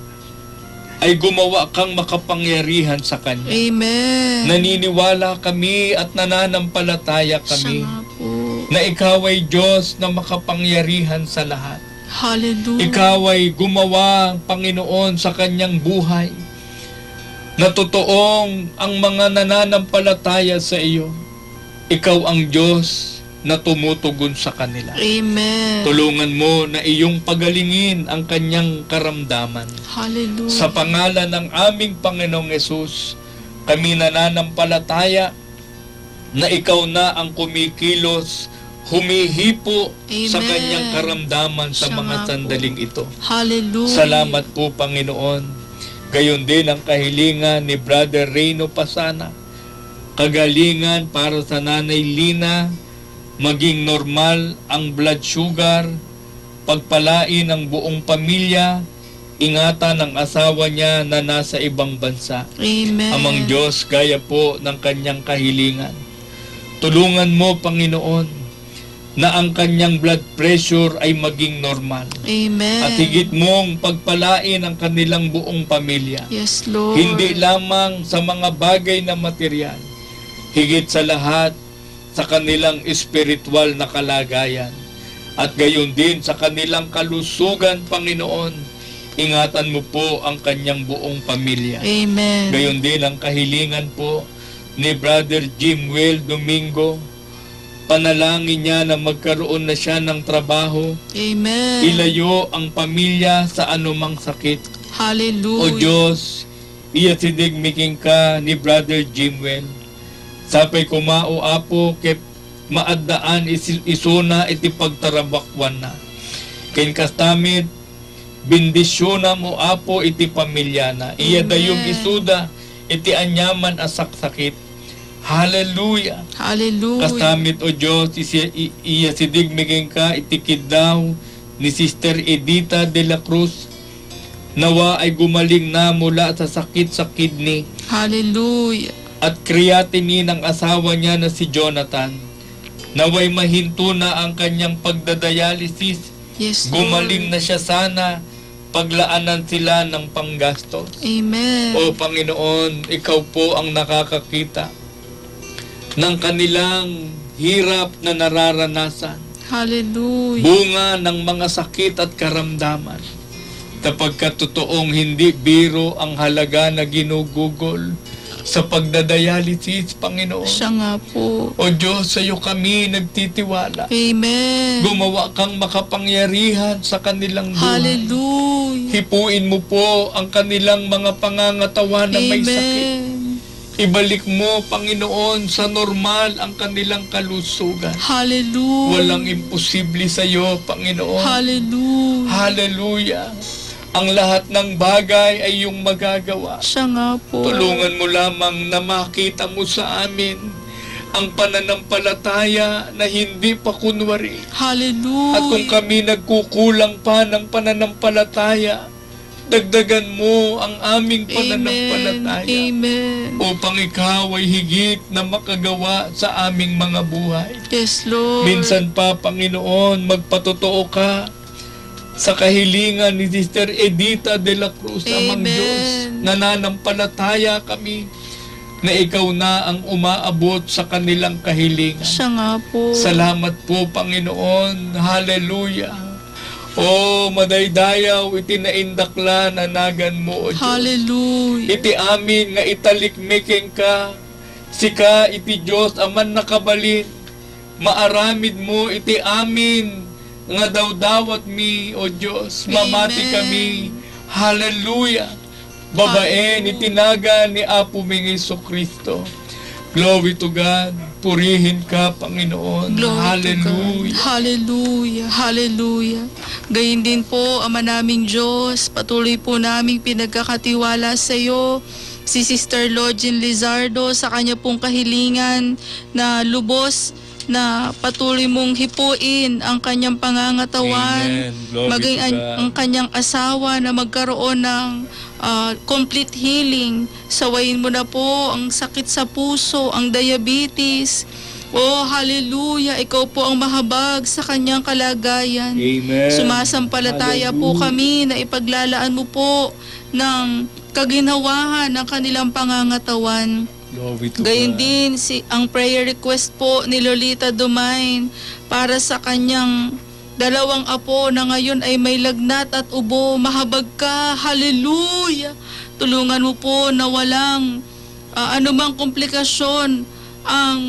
ay gumawa kang makapangyarihan sa kanya. Amen. Naniniwala kami at nananampalataya kami Siya nga po. na ikaw ay Diyos na makapangyarihan sa lahat. Hallelujah. Ikaw ay gumawa, Panginoon, sa kanyang buhay na totoong ang mga nananampalataya sa iyo. Ikaw ang Diyos na tumutugon sa kanila. Amen. Tulungan mo na iyong pagalingin ang kanyang karamdaman. Hallelujah. Sa pangalan ng aming Panginoong Yesus, kami nananampalataya na ikaw na ang kumikilos, humihipo sa Amen. kanyang karamdaman sa Siya mga nga po. sandaling ito. Hallelujah. Salamat po, Panginoon. Gayon din ang kahilingan ni Brother Reyno Pasana. Kagalingan para sa Nanay Lina, maging normal ang blood sugar, pagpalain ang buong pamilya, ingatan ang asawa niya na nasa ibang bansa. Amen. Amang Diyos, gaya po ng kanyang kahilingan. Tulungan mo, Panginoon, na ang kanyang blood pressure ay maging normal. Amen. At higit mong pagpalain ang kanilang buong pamilya. Yes, Lord. Hindi lamang sa mga bagay na material, higit sa lahat sa kanilang espiritual na kalagayan. At gayon din sa kanilang kalusugan, Panginoon, ingatan mo po ang kanyang buong pamilya. Amen. Gayon din ang kahilingan po ni Brother Jimwell Domingo. Panalangin niya na magkaroon na siya ng trabaho. Amen. Ilayo ang pamilya sa anumang sakit. Hallelujah. O Diyos, iyasidigmiking ka ni Brother Jimwell. Sapay kumao apo ket maadaan isuna iti pagtarabakwan na. Ken kastamit bendisyonan mo apo iti pamilya na. Iya Amen. dayong isuda iti anyaman asaksakit. Hallelujah. Hallelujah. Kastamit o Diyos, iya sidigmiking ka itikid daw ni Sister Edita de la Cruz. Nawa ay gumaling na mula sa sakit sa kidney Hallelujah. at creatinine ng asawa niya na si Jonathan. Naway mahinto na ang kanyang pagdadialysis. Yes, Lord. Gumaling na siya sana, paglaanan sila ng panggastos. Amen. O Panginoon, ikaw po ang nakakakita ng kanilang hirap na nararanasan. Hallelujah. Bunga ng mga sakit at karamdaman. Kapag totoong hindi biro ang halaga na ginugugol sa pagdadialysis, Panginoon. Siya nga po. O Diyos, sa iyo kami nagtitiwala. Amen. Gumawa kang makapangyarihan sa kanilang buhay. Hallelujah. Hipuin mo po ang kanilang mga pangangatawan na may sakit. Amen. Ibalik mo, Panginoon, sa normal ang kanilang kalusugan. Hallelujah. Walang imposible sa iyo, Panginoon. Hallelujah. Hallelujah. Ang lahat ng bagay ay iyong magagawa. Siya nga po. Tulungan mo lamang na makita mo sa amin ang pananampalataya na hindi pa kunwari. Hallelujah. At kung kami nagkukulang pa ng pananampalataya, dagdagan mo ang aming pananampalataya. Amen. Upang ikaw ay higit na makagawa sa aming mga buhay. Yes, Lord. Minsan pa, Panginoon, magpatotoo ka sa kahilingan ni Sister Edita de la Cruz, amang Amen. Diyos. Nananampalataya kami na ikaw na ang umaabot sa kanilang kahilingan. Siya nga po. Salamat po, Panginoon. Hallelujah. O madaydayaw, iti naindakla na nagan mo, O Diyos. Hallelujah. Iti amin nga italikmiking ka, sika iti Diyos aman nakabalin, maaramid mo iti amin nga dawdawat mi, O Diyos, mamati Amen. kami. Hallelujah. Babaen, itinaga ni Apo ming Kristo. Glory to God. Purihin ka, Panginoon. Glory to God. Hallelujah. Hallelujah. Hallelujah. Gayon din po, Ama naming Diyos, patuloy po naming pinagkakatiwala sa iyo si Sister Login Lizardo sa kanya pong kahilingan na lubos na patuloy mong hipuin ang kanyang pangangatawan, Amen. Glory maging to God. ang kanyang asawa na magkaroon ng complete healing. Sawayin mo na po ang sakit sa puso, ang diabetes. Oh, hallelujah. Ikaw po ang mahabag sa kanyang kalagayan. Amen. Sumasampalataya po kami na ipaglalaan mo po ng kaginawahan ng kanilang pangangatawan. Glory to Gayon God. din ang prayer request po ni Lolita Dumain para sa kanyang dalawang apo na ngayon ay may lagnat at ubo. Mahabag ka. Hallelujah. Tulungan mo po na walang anumang komplikasyon ang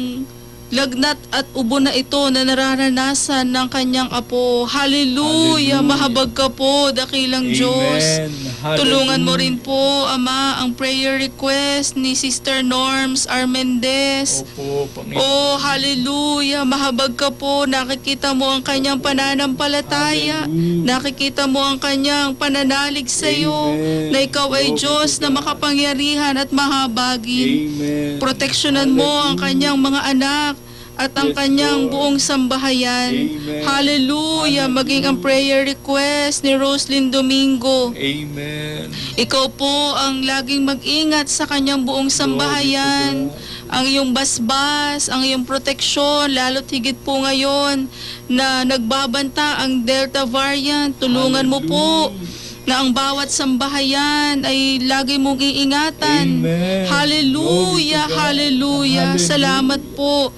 lagnat at ubo na ito na nararanasan ng kanyang apo. Hallelujah. Hallelujah. Mahabag ka po, dakilang Amen. Diyos. Hallelujah. Tulungan mo rin po, Ama, ang prayer request ni Sister Norms Armendez. Opo, Panginoon. Oh, hallelujah. Mahabag ka po. Nakikita mo ang kanyang pananampalataya. Hallelujah. Nakikita mo ang kanyang pananalig sa iyo Amen. na ikaw ay Glory Diyos to na God. makapangyarihan at mahabagin. Amen. Proteksyonan mo ang kanyang mga anak at ang Yes, kanyang Lord. buong sambahayan. Amen. Hallelujah. Maging ang prayer request ni Roslyn Domingo. Amen. Ikaw po ang laging mag-ingat sa kanyang buong sambahayan. Glory to God. Ang iyong basbas, ang iyong proteksyon, lalo't higit po ngayon na nagbabanta ang Delta variant. Tulungan mo po na ang bawat sambahayan ay lagi mong iingatan. Amen. Hallelujah, Glory to God. hallelujah. Hallelujah. Salamat po.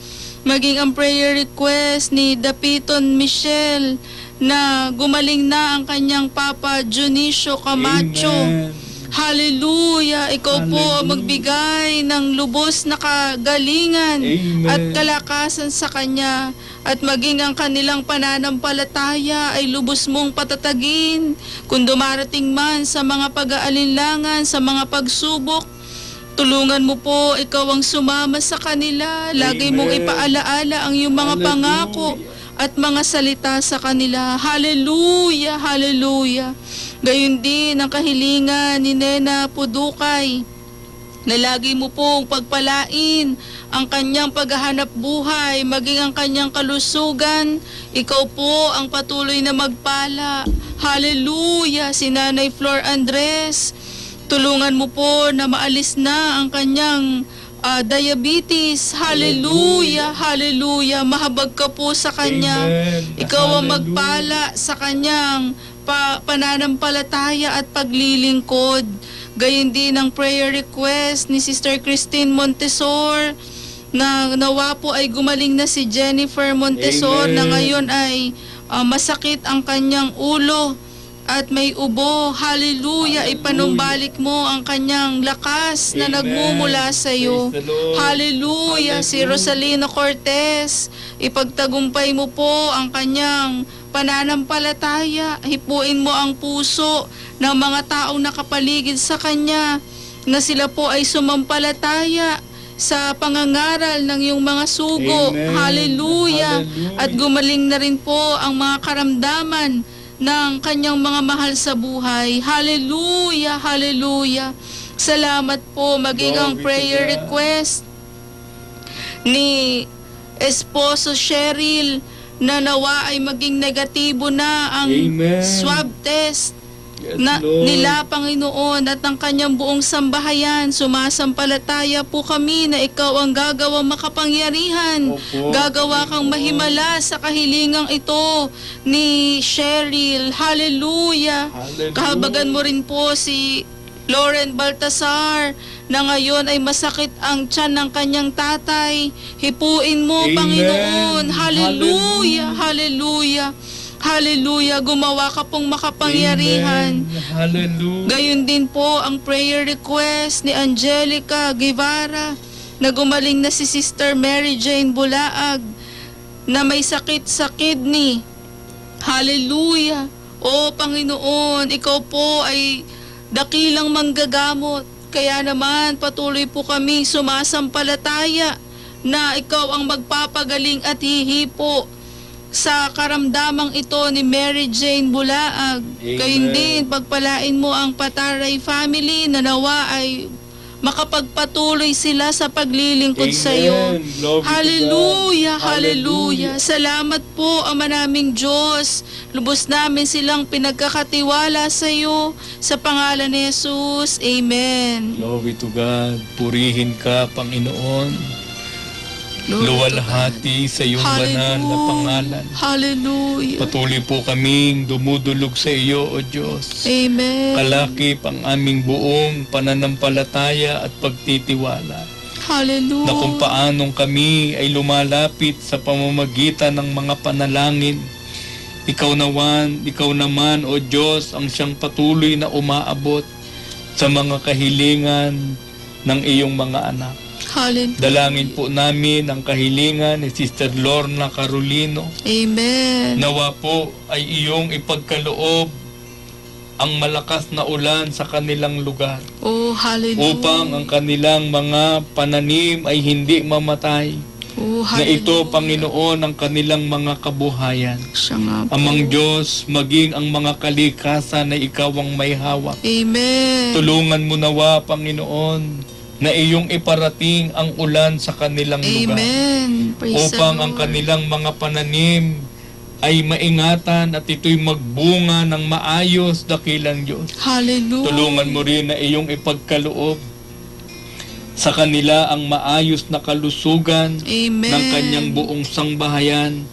Maging ang prayer request ni Dapiton Michelle na gumaling na ang kanyang Papa Junicio Camacho. Amen. Hallelujah! Ikaw po ang magbigay ng lubos na kagalingan Amen. at kalakasan sa Kanya at maging ang kanilang pananampalataya ay lubos mong patatagin kung dumarating man sa mga pag-aalinlangan, sa mga pagsubok. Tulungan mo po, ikaw ang sumama sa kanila. Lagi mong Amen. ipaalaala ang iyong mga Hallelujah. pangako at mga salita sa kanila. Hallelujah, hallelujah. Gayon din ang kahilingan ni Nena Pudukay na lagi mo pong pagpalain ang kanyang paghahanap buhay, maging ang kanyang kalusugan. Ikaw po ang patuloy na magpala. Hallelujah, si Nanay Flor Andres. Tulungan mo po na maalis na ang kanyang diabetes. Hallelujah, hallelujah. Mahabag ka po sa kanya. Amen. Ikaw ang Hallelujah. magpala sa kanyang pananampalataya at paglilingkod. Gayon din ang prayer request ni Sister Christine Montesor na nawa po ay gumaling na si Jennifer Montesor Amen. na ngayon ay masakit ang kanyang ulo at may ubo. Hallelujah. Ipanumbalik mo ang kanyang lakas na Amen. nagmumula sa iyo. Praise the Lord. Hallelujah. Si Hallelujah. Rosalino Cortez, ipagtagumpay mo po ang kanyang pananampalataya. Hipuin mo ang puso ng mga taong nakapaligid sa kanya na sila po ay sumampalataya sa pangangaral ng iyong mga sugo. Amen. Hallelujah. Hallelujah. At gumaling na rin po ang mga karamdaman ng kanyang mga mahal sa buhay. Hallelujah, hallelujah. Salamat po. Maging ang Glory to prayer God. request ni Esposo Cheryl na nawa ay maging negatibo na ang Amen. swab test Yes, na Lord. nila, Panginoon, at ang kanyang buong sambahayan. Sumasampalataya po kami na ikaw ang gagawang makapangyarihan. Opo, Gagawa kang Panginoon. mahimala sa kahilingang ito ni Cheryl. Hallelujah. Hallelujah. Kahabagan mo rin po si Lauren Baltasar na ngayon ay masakit ang tiyan ng kanyang tatay. Hipuin mo, Amen. Panginoon. Hallelujah. Hallelujah. Hallelujah. Gumawa ka pong makapangyarihan. Amen. Hallelujah. Gayon din po ang prayer request ni Angelica Guevara na gumaling na si Sister Mary Jane Bulaag na may sakit sa kidney. Hallelujah. O Panginoon, ikaw po ay dakilang manggagamot. kaya naman patuloy po kami sumasampalataya na ikaw ang magpapagaling at hihipo sa karamdamang ito ni Mary Jane Bulaag. Gayon din, pagpalain mo ang Pataray family na nawa ay makapagpatuloy sila sa paglilingkod sa iyo. Glory to Hallelujah, God. hallelujah. Salamat po, Ama naming Diyos. Lubos namin silang pinagkakatiwala sa iyo. Sa pangalan ni Jesus, Amen. Glory to God. Purihin ka, Panginoon. Glory to Luwalhati sa iyong banal na pangalan. Hallelujah. Patuloy po kaming dumudulog sa iyo, O Diyos. Amen. Kalakip ang aming buong pananampalataya at pagtitiwala Hallelujah. na kung paanong kami ay lumalapit sa pamamagitan ng mga panalangin. Ikaw naman, O Diyos, ang siyang patuloy na umaabot sa mga kahilingan ng iyong mga anak. Hallelujah. Dalangin po namin ang kahilingan ni Sister Lorna Carolino. Amen. Nawa po ay iyong ipagkaloob ang malakas na ulan sa kanilang lugar Oh, hallelujah. upang ang kanilang mga pananim ay hindi mamatay. Oh, Na ito, Panginoon, ang kanilang mga kabuhayan. Siya nga po. Amang Diyos, maging ang mga kalikasan na ikaw ang may hawak. Amen. Tulungan mo nawa, Panginoon, na iyong iparating ang ulan sa kanilang lugar. Amen. Praise Upang the ang Lord. kanilang mga pananim ay maingatan at ito'y magbunga ng maayos, dakilang Diyos. Hallelujah. Tulungan mo rin na iyong ipagkaloob sa kanila ang maayos na kalusugan Amen. ng kanyang buong sangbahayan.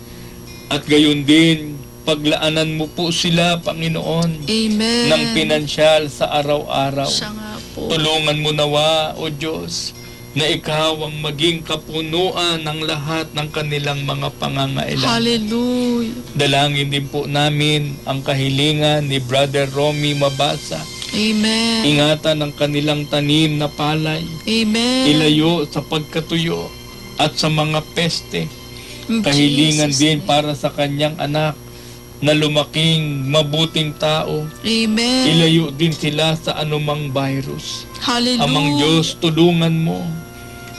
At gayon din, paglaanan mo po sila, Panginoon, Amen. ng pinansyal sa araw-araw. Siya nga po. Tulungan mo nawa, O Diyos, na ikaw ang maging kapunuan ng lahat ng kanilang mga pangangailangan. Hallelujah. Dalangin din po namin ang kahilingan ni Brother Romy Mabasa. Amen. Ingatan ang kanilang tanim na palay. Amen. Ilayo sa pagkatuyo at sa mga peste. In Kahilingan Jesus' din name. para sa kanyang anak na lumaking mabuting tao. Amen. Ilayo din sila sa anumang virus. Hallelujah. Amang Diyos, tulungan mo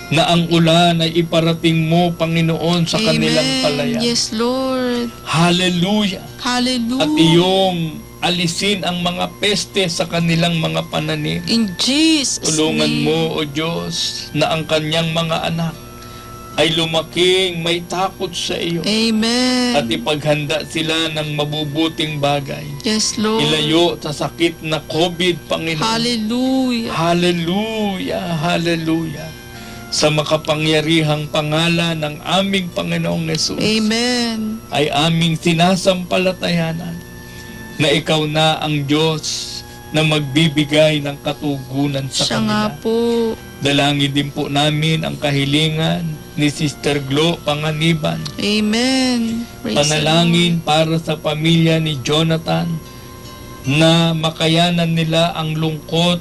na ang ulan ay iparating mo, Panginoon, sa kanilang palayan. Yes, Lord. Hallelujah! Hallelujah. At iyong alisin ang mga peste sa kanilang mga pananim. In Jesus' Tulungan name. mo, O Diyos, na ang kanyang mga anak ay lumaking may takot sa iyo Amen. at ipaghanda sila ng mabubuting bagay. Yes, Lord. Ilayo sa sakit na COVID, Panginoon. Hallelujah. Hallelujah, hallelujah. Sa makapangyarihang pangalan ng aming Panginoong Yesus, Amen. ay aming sinasampalatayanan na ikaw na ang Diyos na magbibigay ng katugunan sa Siya nga kanila. po. Dalangin din po namin ang kahilingan ni Sister Glo Panganiban. Amen. Praise Panalangin para sa pamilya ni Jonathan na makayanan nila ang lungkot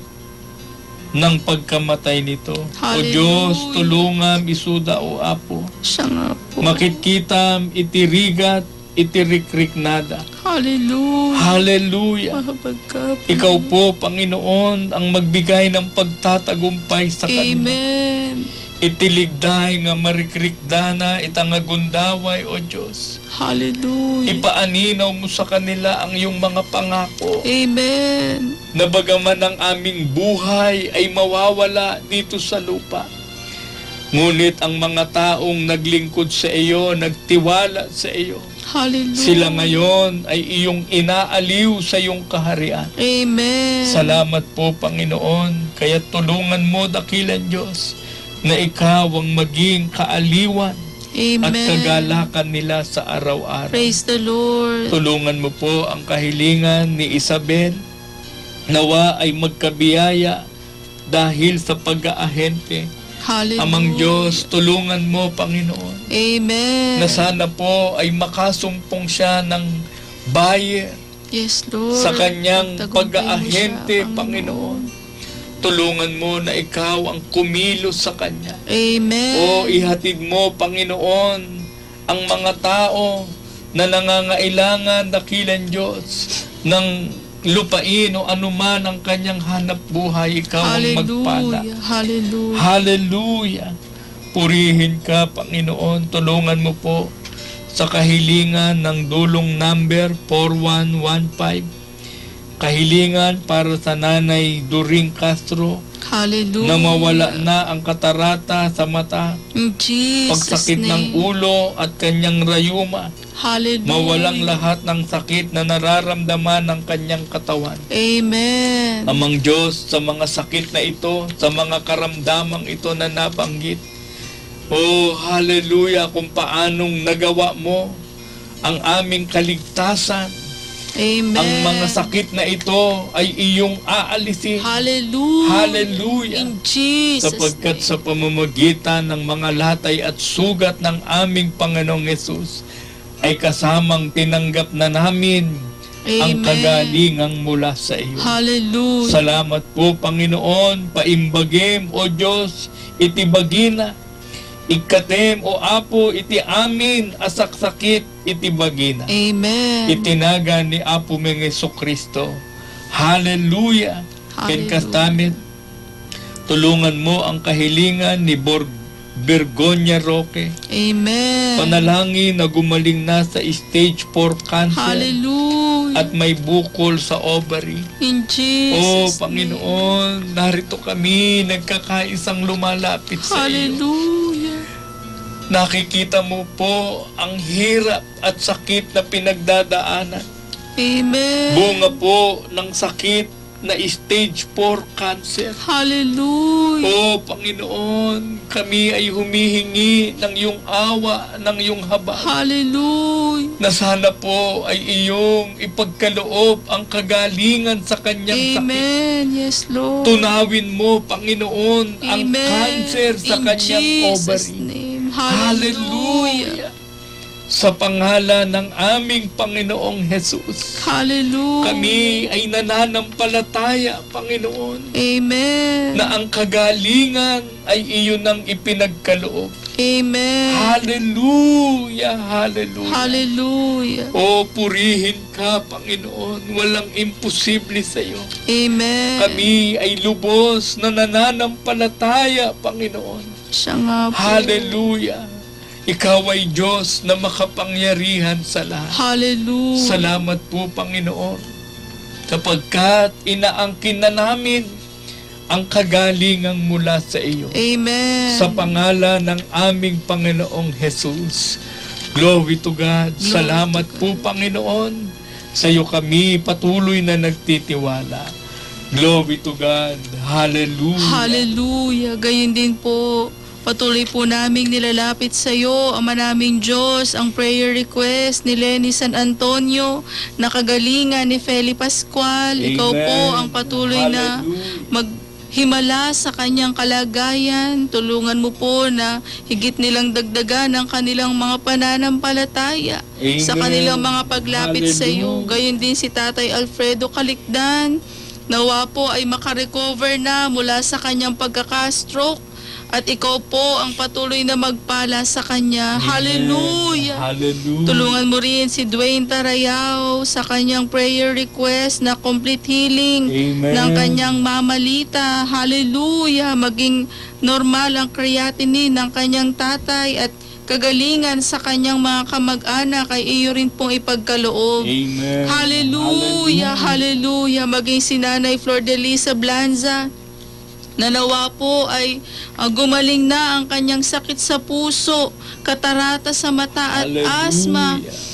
ng pagkamatay nito. O Hallelujah. Diyos, tulungan isuda o Apo. the Lord. Siya nga po. Makitkitam, itirigat, itirikriknada. Hallelujah. Hallelujah. Mahapagka po. Ikaw po, Panginoon, ang magbigay ng pagtatagumpay sa kanila. Amen. Itiligday nga marikrikdana itangagundaway, O Diyos. Hallelujah. Ipaaninaw mo sa kanila ang iyong mga pangako Amen. na bagaman ang aming buhay ay mawawala dito sa lupa. Ngunit ang mga taong naglingkod sa iyo, nagtiwala sa iyo, Hallelujah. sila ngayon ay iyong inaaliw sa iyong kaharian. Amen. Salamat po, Panginoon. Kaya tulungan mo, dakilan Diyos, na ikaw ang maging kaaliwan Amen. at kagalakan nila sa araw-araw. Praise the Lord. Tulungan mo po ang kahilingan ni Isabel. Nawa ay magkabiyaya dahil sa pag-aahente. Hallelujah. Amang Diyos, tulungan mo, Panginoon, Amen. na sana po ay makasumpong siya ng buyer Yes, Lord. sa kanyang Tagumpay mo pag-aahente, siya, Panginoon. Tulungan mo na ikaw ang kumilos sa kanya. Amen. O ihatid mo, Panginoon, ang mga tao na nangangailangan, dakilan Diyos, ng lupain o anuman ang kanyang hanap buhay, ikaw ang magpala. Hallelujah. Hallelujah. Hallelujah. Purihin ka, Panginoon. Tulungan mo po sa kahilingan ng dulong number 4115. Kahilingan para sa Nanay During Castro Hallelujah. na mawala na ang katarata sa mata, In Jesus' pagsakit ng name. ulo at kanyang rayuma, Hallelujah. mawalang lahat ng sakit na nararamdaman ng kanyang katawan. Amen. Amang Diyos, sa mga sakit na ito, sa mga karamdamang ito na nabanggit, oh, hallelujah, kung paanong nagawa mo ang aming kaligtasan. Amen. Ang mga sakit na ito ay iyong aalisin. Hallelujah. Hallelujah. In Jesus' Sapagkat name. sa pamamagitan ng mga latay at sugat ng aming Panginoong Hesus ay kasamang tinanggap na namin ang Amen. kagalingang mula sa iyo. Hallelujah. Salamat po, Panginoon. Paimbagim, O Diyos, itibagina. Ikatem, O Apo, iti amin asaksakit, itibagina. Amen. Itinaga ni Apo Meng Jesucristo. Hallelujah. Ken kastamit, tulungan mo ang kahilingan ni Bergonya Roque. Amen. Panalangin na gumaling na sa stage 4 cancer Hallelujah. at may bukol sa ovary. In Oh, Jesus' Panginoon, narito kami, nagkakaisang lumalapit sa iyo. Hallelujah. Nakikita mo po ang hirap at sakit na pinagdadaanan. Amen. Bunga po ng sakit na stage 4 cancer. Hallelujah. Oh, Panginoon, kami ay humihingi ng iyong awa, ng iyong habag. Hallelujah. Na sana po ay iyong ipagkaloob ang kagalingan sa kanyang sakit. Amen. Yes, Lord. Tunawin mo, Panginoon, ang Amen. cancer sa In kanyang Jesus' ovary. name. Hallelujah. Sa pangalan ng aming Panginoong Hesus, Hallelujah. kami ay nananampalataya, Panginoon, Amen. na ang kagalingan ay iyon ang ipinagkaloob. Amen. Hallelujah, hallelujah. Hallelujah. O purihin ka, Panginoon, walang imposible sa iyo. Amen. Kami ay lubos na nananampalataya, Panginoon. Siya nga po. Hallelujah. Ikaw ay Diyos na makapangyarihan sa lahat. Hallelujah. Salamat po, Panginoon, sapagkat inaangkin na namin ang kagalingang mula sa iyo. Amen. Sa pangalan ng aming Panginoong Hesus. Glory to God. Salamat po, Panginoon. Sa iyo kami patuloy na nagtitiwala. Glory to God. Hallelujah. Hallelujah. Gayon din po, patuloy po naming nilalapit sa iyo, Ama naming Diyos, ang prayer request ni Lenny San Antonio, nakagalingan ni Feli Pascual. Ikaw Amen. po ang patuloy na Hallelujah. maghimala sa kanyang kalagayan. Tulungan mo po na higit nilang dagdagan ang kanilang mga pananampalataya sa Amen. kanilang mga paglapit sa iyo. Hallelujah. Gayon din si Tatay Alfredo Calicdan. Nawa po ay makarecover na mula sa kanyang pagkaka-stroke at ikaw po ang patuloy na magpala sa kanya. Amen. Hallelujah. Hallelujah. Tulungan mo rin si Dwayne Tarayao sa kanyang prayer request na complete healing Amen. ng kanyang mamalita. Hallelujah. Maging normal ang creatinine ng kanyang tatay at kagalingan sa kanyang mga kamag-anak ay iyo rin pong ipagkaloob. Amen. Hallelujah, hallelujah. Maging si Nanay Flor de Lisa Blanza, na nawa po ay gumaling na ang kanyang sakit sa puso, katarata sa mata at Hallelujah. asma.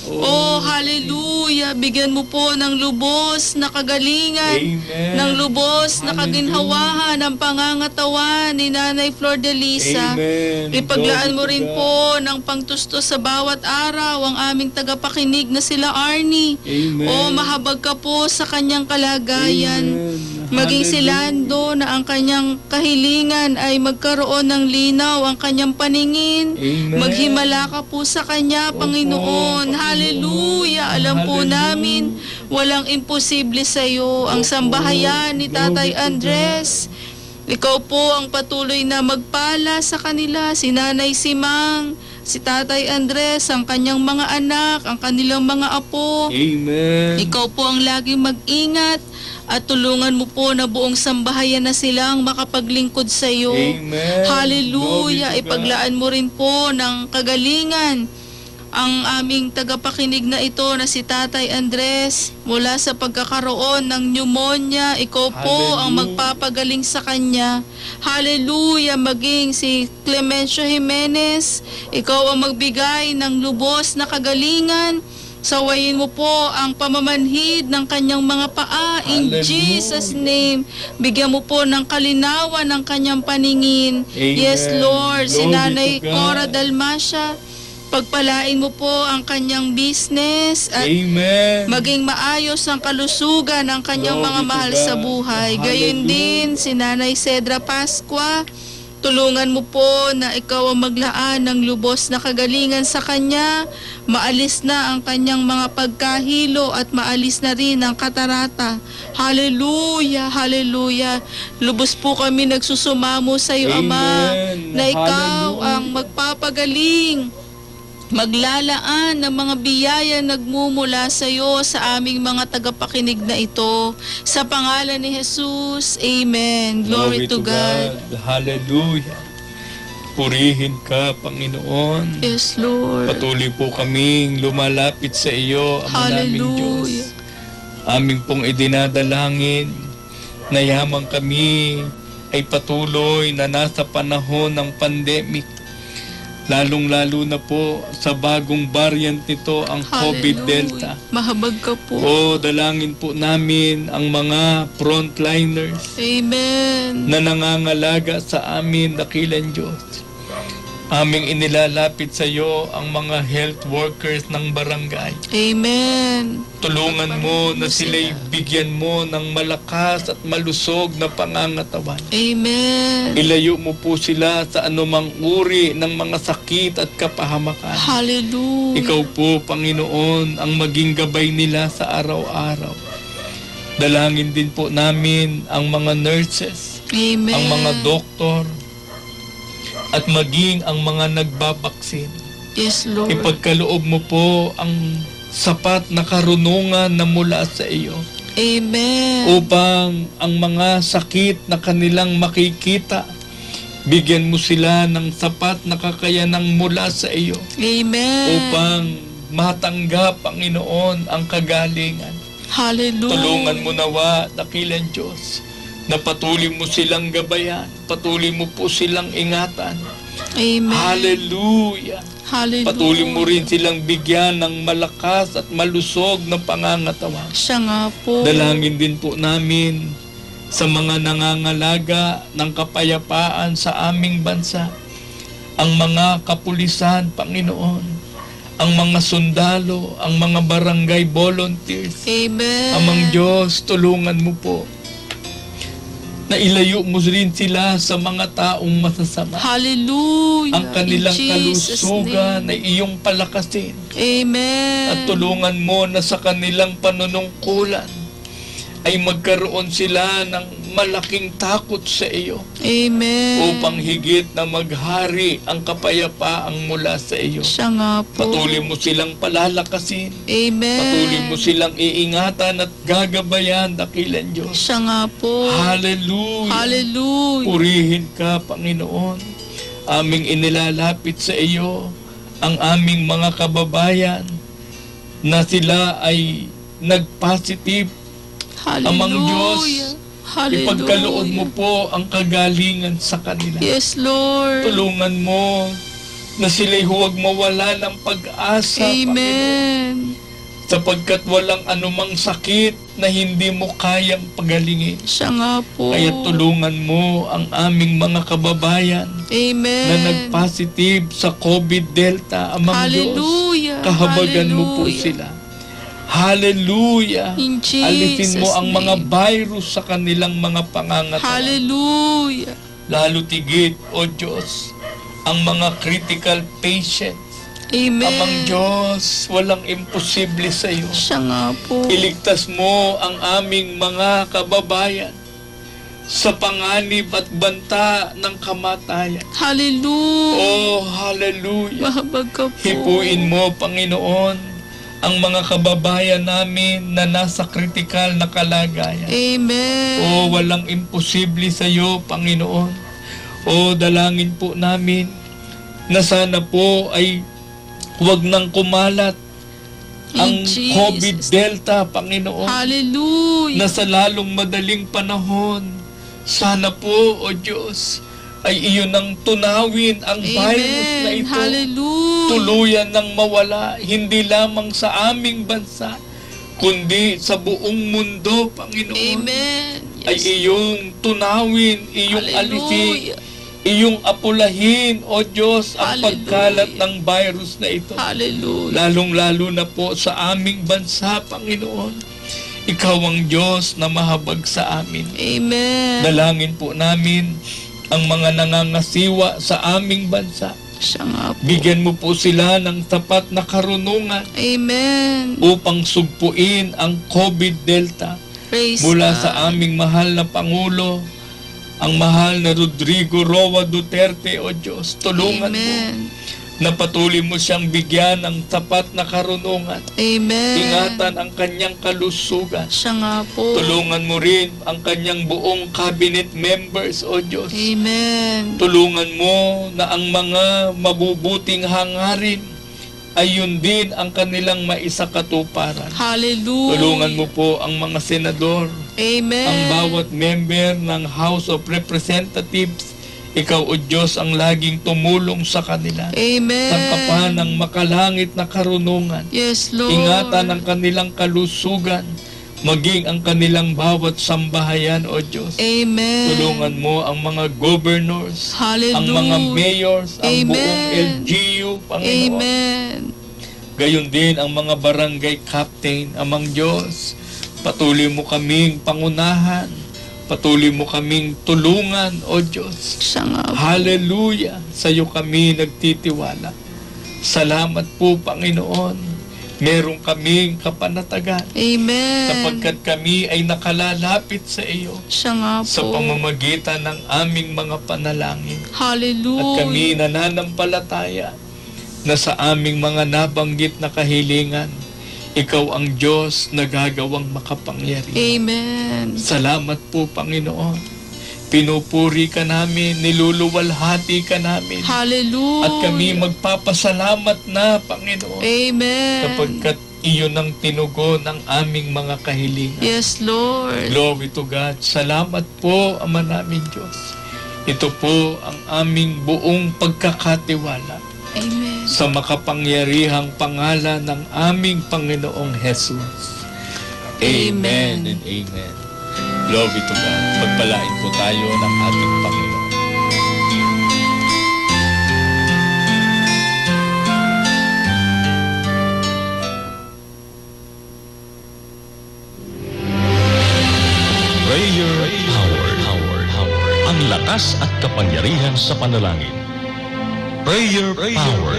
Oh. Oh, hallelujah. Bigyan mo po ng lubos na kagalingan, Amen. ng lubos na Hallelujah. kaginhawahan ng pangangatawan ni Nanay Flor de Lisa. Amen. Ipaglaan mo Glory to rin God. po ng pangtusto sa bawat araw ang aming tagapakinig na sila Arnie. Amen. O mahabag ka po sa kanyang kalagayan. Amen. Maging si Hallelujah. Lando na ang kanyang kahilingan ay magkaroon ng linaw ang kanyang paningin. Amen. Maghimala ka po sa kanya, Opo, Panginoon. Panginoon. Hallelujah. Alam po Hallelujah. namin, walang imposible sa iyo. Ang Opo. sambahayan ni Tatay Glory to Andres. Ikaw po ang patuloy na magpala sa kanila, si Nanay Simang, si Tatay Andres, ang kanyang mga anak, ang kanilang mga apo. Amen. Ikaw po ang laging mag-ingat at tulungan mo po na buong sambahayan na silang makapaglingkod sa iyo. Amen. Hallelujah. Glory to God. Ipaglaan mo rin po ng kagalingan ang aming tagapakinig na ito na si Tatay Andres mula sa pagkakaroon ng pneumonia. Ikaw po ang Hallelujah. magpapagaling sa kanya. Hallelujah. Maging si Clemencio Jimenez, ikaw ang magbigay ng lubos na kagalingan. Sawayin mo po ang pamamanhid ng kanyang mga paa in Hallelujah. Jesus' name. Bigyan mo po ng kalinawan ng kanyang paningin. Amen. Yes, Lord. Si Glory Nanay to God. Cora Dalmacia, pagpalain mo po ang kanyang business at Amen. maging maayos ang kalusugan ng kanyang Glory mga to mahal God. sa buhay. Gayon Hallelujah. din si Nanay Cedra Pascua. Tulungan mo po na ikaw ang maglaan ng lubos na kagalingan sa kanya. Maalis na ang kanyang mga pagkahilo at maalis na rin ang katarata. Hallelujah, hallelujah. Lubos po kami nagsusumamo sa iyo, Ama, Amen. na ikaw Hallelujah. ang magpapagaling, maglalaan ng mga biyaya nagmumula sa iyo sa aming mga tagapakinig na ito. Sa pangalan ni Jesus, Amen. Glory to God. Hallelujah. Purihin ka, Panginoon. Yes, Lord. Patuloy po kaming lumalapit sa iyo, Ama naming Diyos. Hallelujah. Aming pong idinadalangin na yamang kami ay patuloy na nasa panahon ng pandemic. Lalong-lalo na po sa bagong variant nito, ang COVID Delta. Mahabag ka po. O dalangin po namin ang mga frontliners Amen. na nangangalaga sa amin, dakilang Diyos. Aming inilalapit sa iyo ang mga health workers ng barangay. Amen. Tulungan mo na sila'y bigyan mo ng malakas at malusog na pangangatawan. Amen. Ilayo mo po sila sa anumang uri ng mga sakit at kapahamakan. Hallelujah. Ikaw po, Panginoon, ang maging gabay nila sa araw-araw. Dalangin din po namin ang mga nurses, Amen. ang mga doktor, at maging ang mga nagbabaksin. Yes, Lord. Ipagkaloob mo po ang sapat na karunungan na mula sa iyo Amen. upang ang mga sakit na kanilang makikita, bigyan mo sila ng sapat na kakayanang mula sa iyo Amen. upang matanggap, Panginoon, ang kagalingan. Hallelujah. Tulungan mo nawa, dakilang Diyos, na patuloy mo silang gabayan, patuloy mo po silang ingatan. Amen. Hallelujah! Hallelujah. Patuloy mo rin silang bigyan ng malakas at malusog na pangangatawan. Siya nga po. Dalangin din po namin sa mga nangangalaga ng kapayapaan sa aming bansa, ang mga kapulisan, Panginoon, ang mga sundalo, ang mga barangay volunteers. Amen. Amang Diyos, tulungan mo po na ilayo mo rin sila sa mga taong masasama. Hallelujah. Ang kanilang In Jesus' kalusugan name. ay iyong palakasin. Amen. At tulungan mo na sa kanilang panunungkulan ay magkaroon sila ng malaking takot sa iyo Amen. upang higit na maghari ang kapayapaang mula sa iyo. Siya nga po. Patuloy mo silang palalakasin. Amen. Patuloy mo silang iingatan at gagabayan, dakilang Diyos. Siya nga po. Hallelujah! Hallelujah. Purihin ka, Panginoon. Aming inilalapit sa iyo ang aming mga kababayan na sila ay nag-positive. Hallelujah. Amang Diyos, Hallelujah. ipagkaloob mo po ang kagalingan sa kanila. Yes, Lord. Tulungan mo na sila'y huwag mawala ng pag-asa, Panginoon. Amen. Sapagkat walang anumang sakit na hindi mo kayang pagalingin. Siya nga po. Kaya tulungan mo ang aming mga kababayan Amen. na nag-positive sa COVID Delta. Amang Hallelujah. Diyos, kahabagan mo po Hallelujah. sila. Hallelujah! In Jesus' Alisin mo ang mga name. virus sa kanilang mga pangangatawan. Hallelujah. Lalo tigit, O Diyos, ang mga critical patients. Amen. Amang Diyos, walang imposible sa iyo. Siya nga po. Iligtas mo ang aming mga kababayan sa panganib at banta ng kamatayan. Hallelujah. Oh, hallelujah. Mahabag ka po. Hipuin mo, Panginoon, ang mga kababayan namin na nasa kritikal na kalagayan. Amen. Oh, walang imposible sa iyo, Panginoon. Oh, dalangin po namin na sana po ay huwag nang kumalat ang In Jesus' COVID Delta, Panginoon. Hallelujah. Na sa lalong madaling panahon, sana po, O Diyos, ay iyon ang tunawin ang virus na Amen. ito. Hallelujah. Tuluyan ng mawala, hindi lamang sa aming bansa, kundi sa buong mundo, Panginoon. Amen. Ay iyong tunawin, iyong alisin, Hallelujah. iyong apulahin, O Diyos, ang Hallelujah. pagkalat ng virus na ito. Hallelujah. Lalong-lalo na po sa aming bansa, Panginoon. Ikaw ang Diyos na mahabag sa amin. Amen. Dalangin po namin ang mga nangangasiwa sa aming bansa. Siya nga po. Bigyan mo po sila ng tapat na karunungan Amen. upang sugpuin ang COVID Delta Praise mula God. sa aming mahal na Pangulo, ang mahal na Rodrigo Roa Duterte, O Diyos. Tulungan mo Amen. na patuloy mo siyang bigyan ng tapat na karunungan. Amen. Ingatan ang kanyang kalusugan. Siya nga po. Tulungan mo rin ang kanyang buong cabinet members, O Diyos. Amen. Tulungan mo na ang mga mabubuting hangarin ay yun din ang kanilang maisakatuparan. Hallelujah. Tulungan mo po ang mga senador, Amen. ang bawat member ng House of Representatives. Ikaw, O Diyos, ang laging tumulong sa kanila. Amen. Tangkapan ng makalangit na karunungan. Yes, Lord. Ingatan ang kanilang kalusugan, maging ang kanilang bawat sambahayan, O Diyos. Amen. Tulungan mo ang mga governors, Hallelujah. ang mga mayors, ang Amen. buong LGU, Panginoon. Amen. Gayon din ang mga barangay captain, amang Diyos. Patuloy mo kaming pangunahan. Patuloy mo kaming tulungan, O Diyos. Siya nga po. Hallelujah! Sa iyo kami nagtitiwala. Salamat po, Panginoon. Meron kaming kapanatagan Amen. sapagkat kami ay nakalalapit sa iyo Siya nga po. sa pamamagitan ng aming mga panalangin. Hallelujah. At kami nananampalataya na sa aming mga nabanggit na kahilingan, ikaw ang Diyos na gagawang makapangyarihan. Amen. Salamat po, Panginoon. Pinupuri ka namin, niluluwalhati ka namin. Hallelujah. At kami magpapasalamat na, Panginoon, Amen. sapagkat iyon ang tinugon ng aming mga kahilingan. Yes, Lord. Glory to God. Salamat po, Ama namin Diyos. Ito po ang aming buong pagkakatiwala Amen. sa makapangyarihang pangalan ng aming Panginoong Jesus. Amen Amen. and amen. Glory to God. Pagpalain po tayo ng ating Panginoon. Prayer Power. Ang lakas at kapangyarihan sa panalangin. Prayer Power.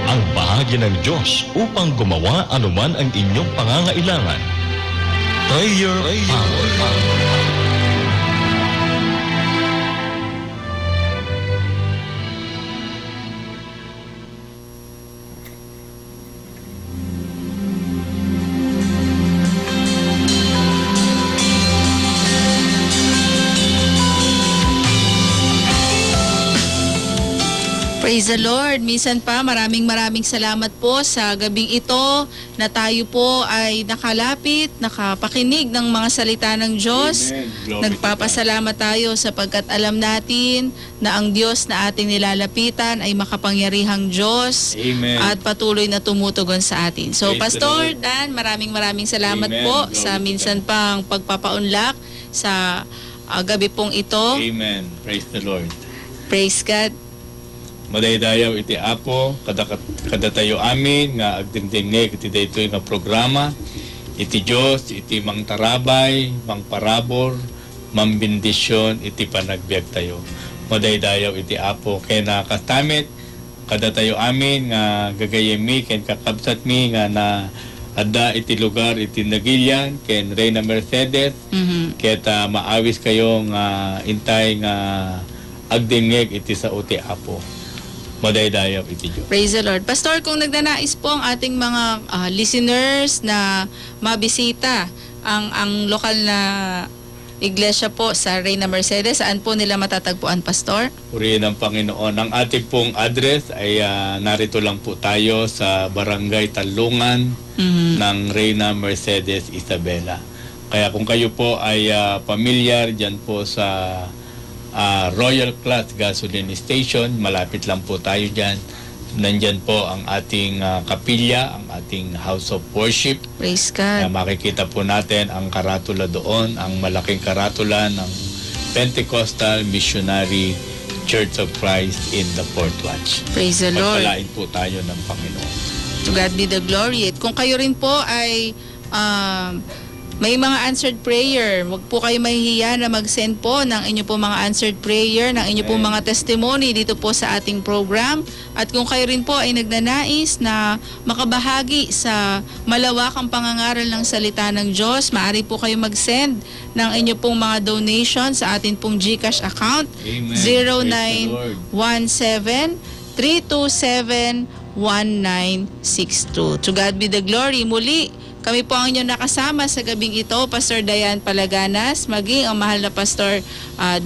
Ang bahagi ng Diyos upang gumawa anuman ang inyong pangangailangan. Prayer Power. Praise the Lord. Minsan pa, maraming salamat po sa gabing ito na tayo po ay nakalapit, nakapakinig ng mga salita ng Diyos. Amen. Glory Nagpapasalamat tayo sapagkat alam natin na ang Diyos na ating nilalapitan ay makapangyarihang Diyos Amen. at patuloy na tumutugon sa atin. So, Praise the Pastor Lord. Dan, maraming salamat Amen. po Glory sa to minsan pang pagpapaunlak sa gabi pong ito. Amen. Praise the Lord. Praise God. Madaydayaw iti Apo, kadatayo amin, nga agdimdimneg iti daytoy nga programa, iti Diyos, iti mang tarabay, mang parabor, mang bendisyon, iti panagbiag tayo. Madaydayaw iti Apo, kaya nakatamit, kadatayo amin, nga gagayemi, kaya kakabsat mi, nga na Adda iti lugar iti Nagilian ken Reyna Mercedes ket maawis kayong intay nga agdingeg iti sa uti Apo. Madaydayaw iti Diyos. Praise the Lord. Pastor, kung nagnanais po ang ating mga listeners na mabisita ang lokal na iglesia po sa Reyna Mercedes, saan po nila matatagpuan, Pastor? Purihin ng Panginoon. Ang ating pong address ay narito lang po tayo sa Barangay Talungan ng Reyna Mercedes Isabela. Kaya kung kayo po ay pamilyar dyan po sa Royal Class Gasoline Station, malapit lang po tayo dyan. Nandyan po ang ating kapilya, ang ating house of worship. Praise God. Makikita po natin ang karatula doon, ang malaking karatula ng Pentecostal Missionary Church of Christ in the Fourth Watch. Praise the Lord. Pagpalain po tayo ng Panginoon. To God be the glory. At kung kayo rin po ay may mga answered prayer, huwag po kayo mahihiya na mag-send po ng inyo po mga answered prayer, ng inyo po mga testimony dito po sa ating program. At kung kayo rin po ay nagnanais na makabahagi sa malawakang pangangaral ng salita ng Diyos, maaari po kayo mag-send ng inyo pong mga donation sa ating pong GCash account. Amen. 0917-327-1962. To God be the glory. Muli, kami po ang inyong nakasama sa gabing ito, Pastor Dayan Palaganas, maging ang mahal na Pastor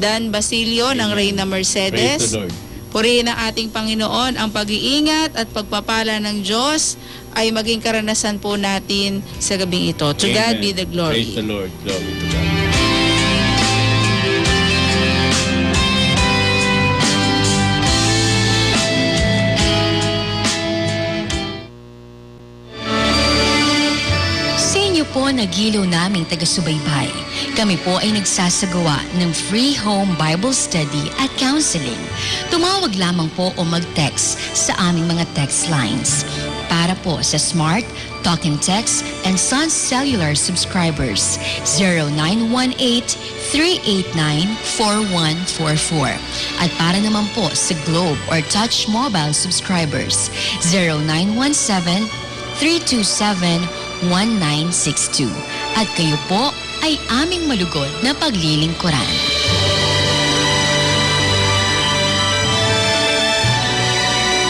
Dan Basilio ng Reyna Mercedes. Praise the Lord. Purihin ng ating Panginoon ang pag-iingat at pagpapala ng Diyos ay maging karanasan po natin sa gabing ito. To God be the glory. Praise the Lord. Glory to God. Po nagiliw naming taga-subaybay. Kami po ay nagsasagawa ng free home Bible study at counseling. Tumawag lamang po o mag-text sa aming mga text lines. Para po sa Smart, Talk and Text, and Sun Cellular subscribers, 0918-389-4144. At para naman po sa Globe or Touch Mobile subscribers, 0917-327-1962. At kayo po ay aming malugod na paglilingkuran.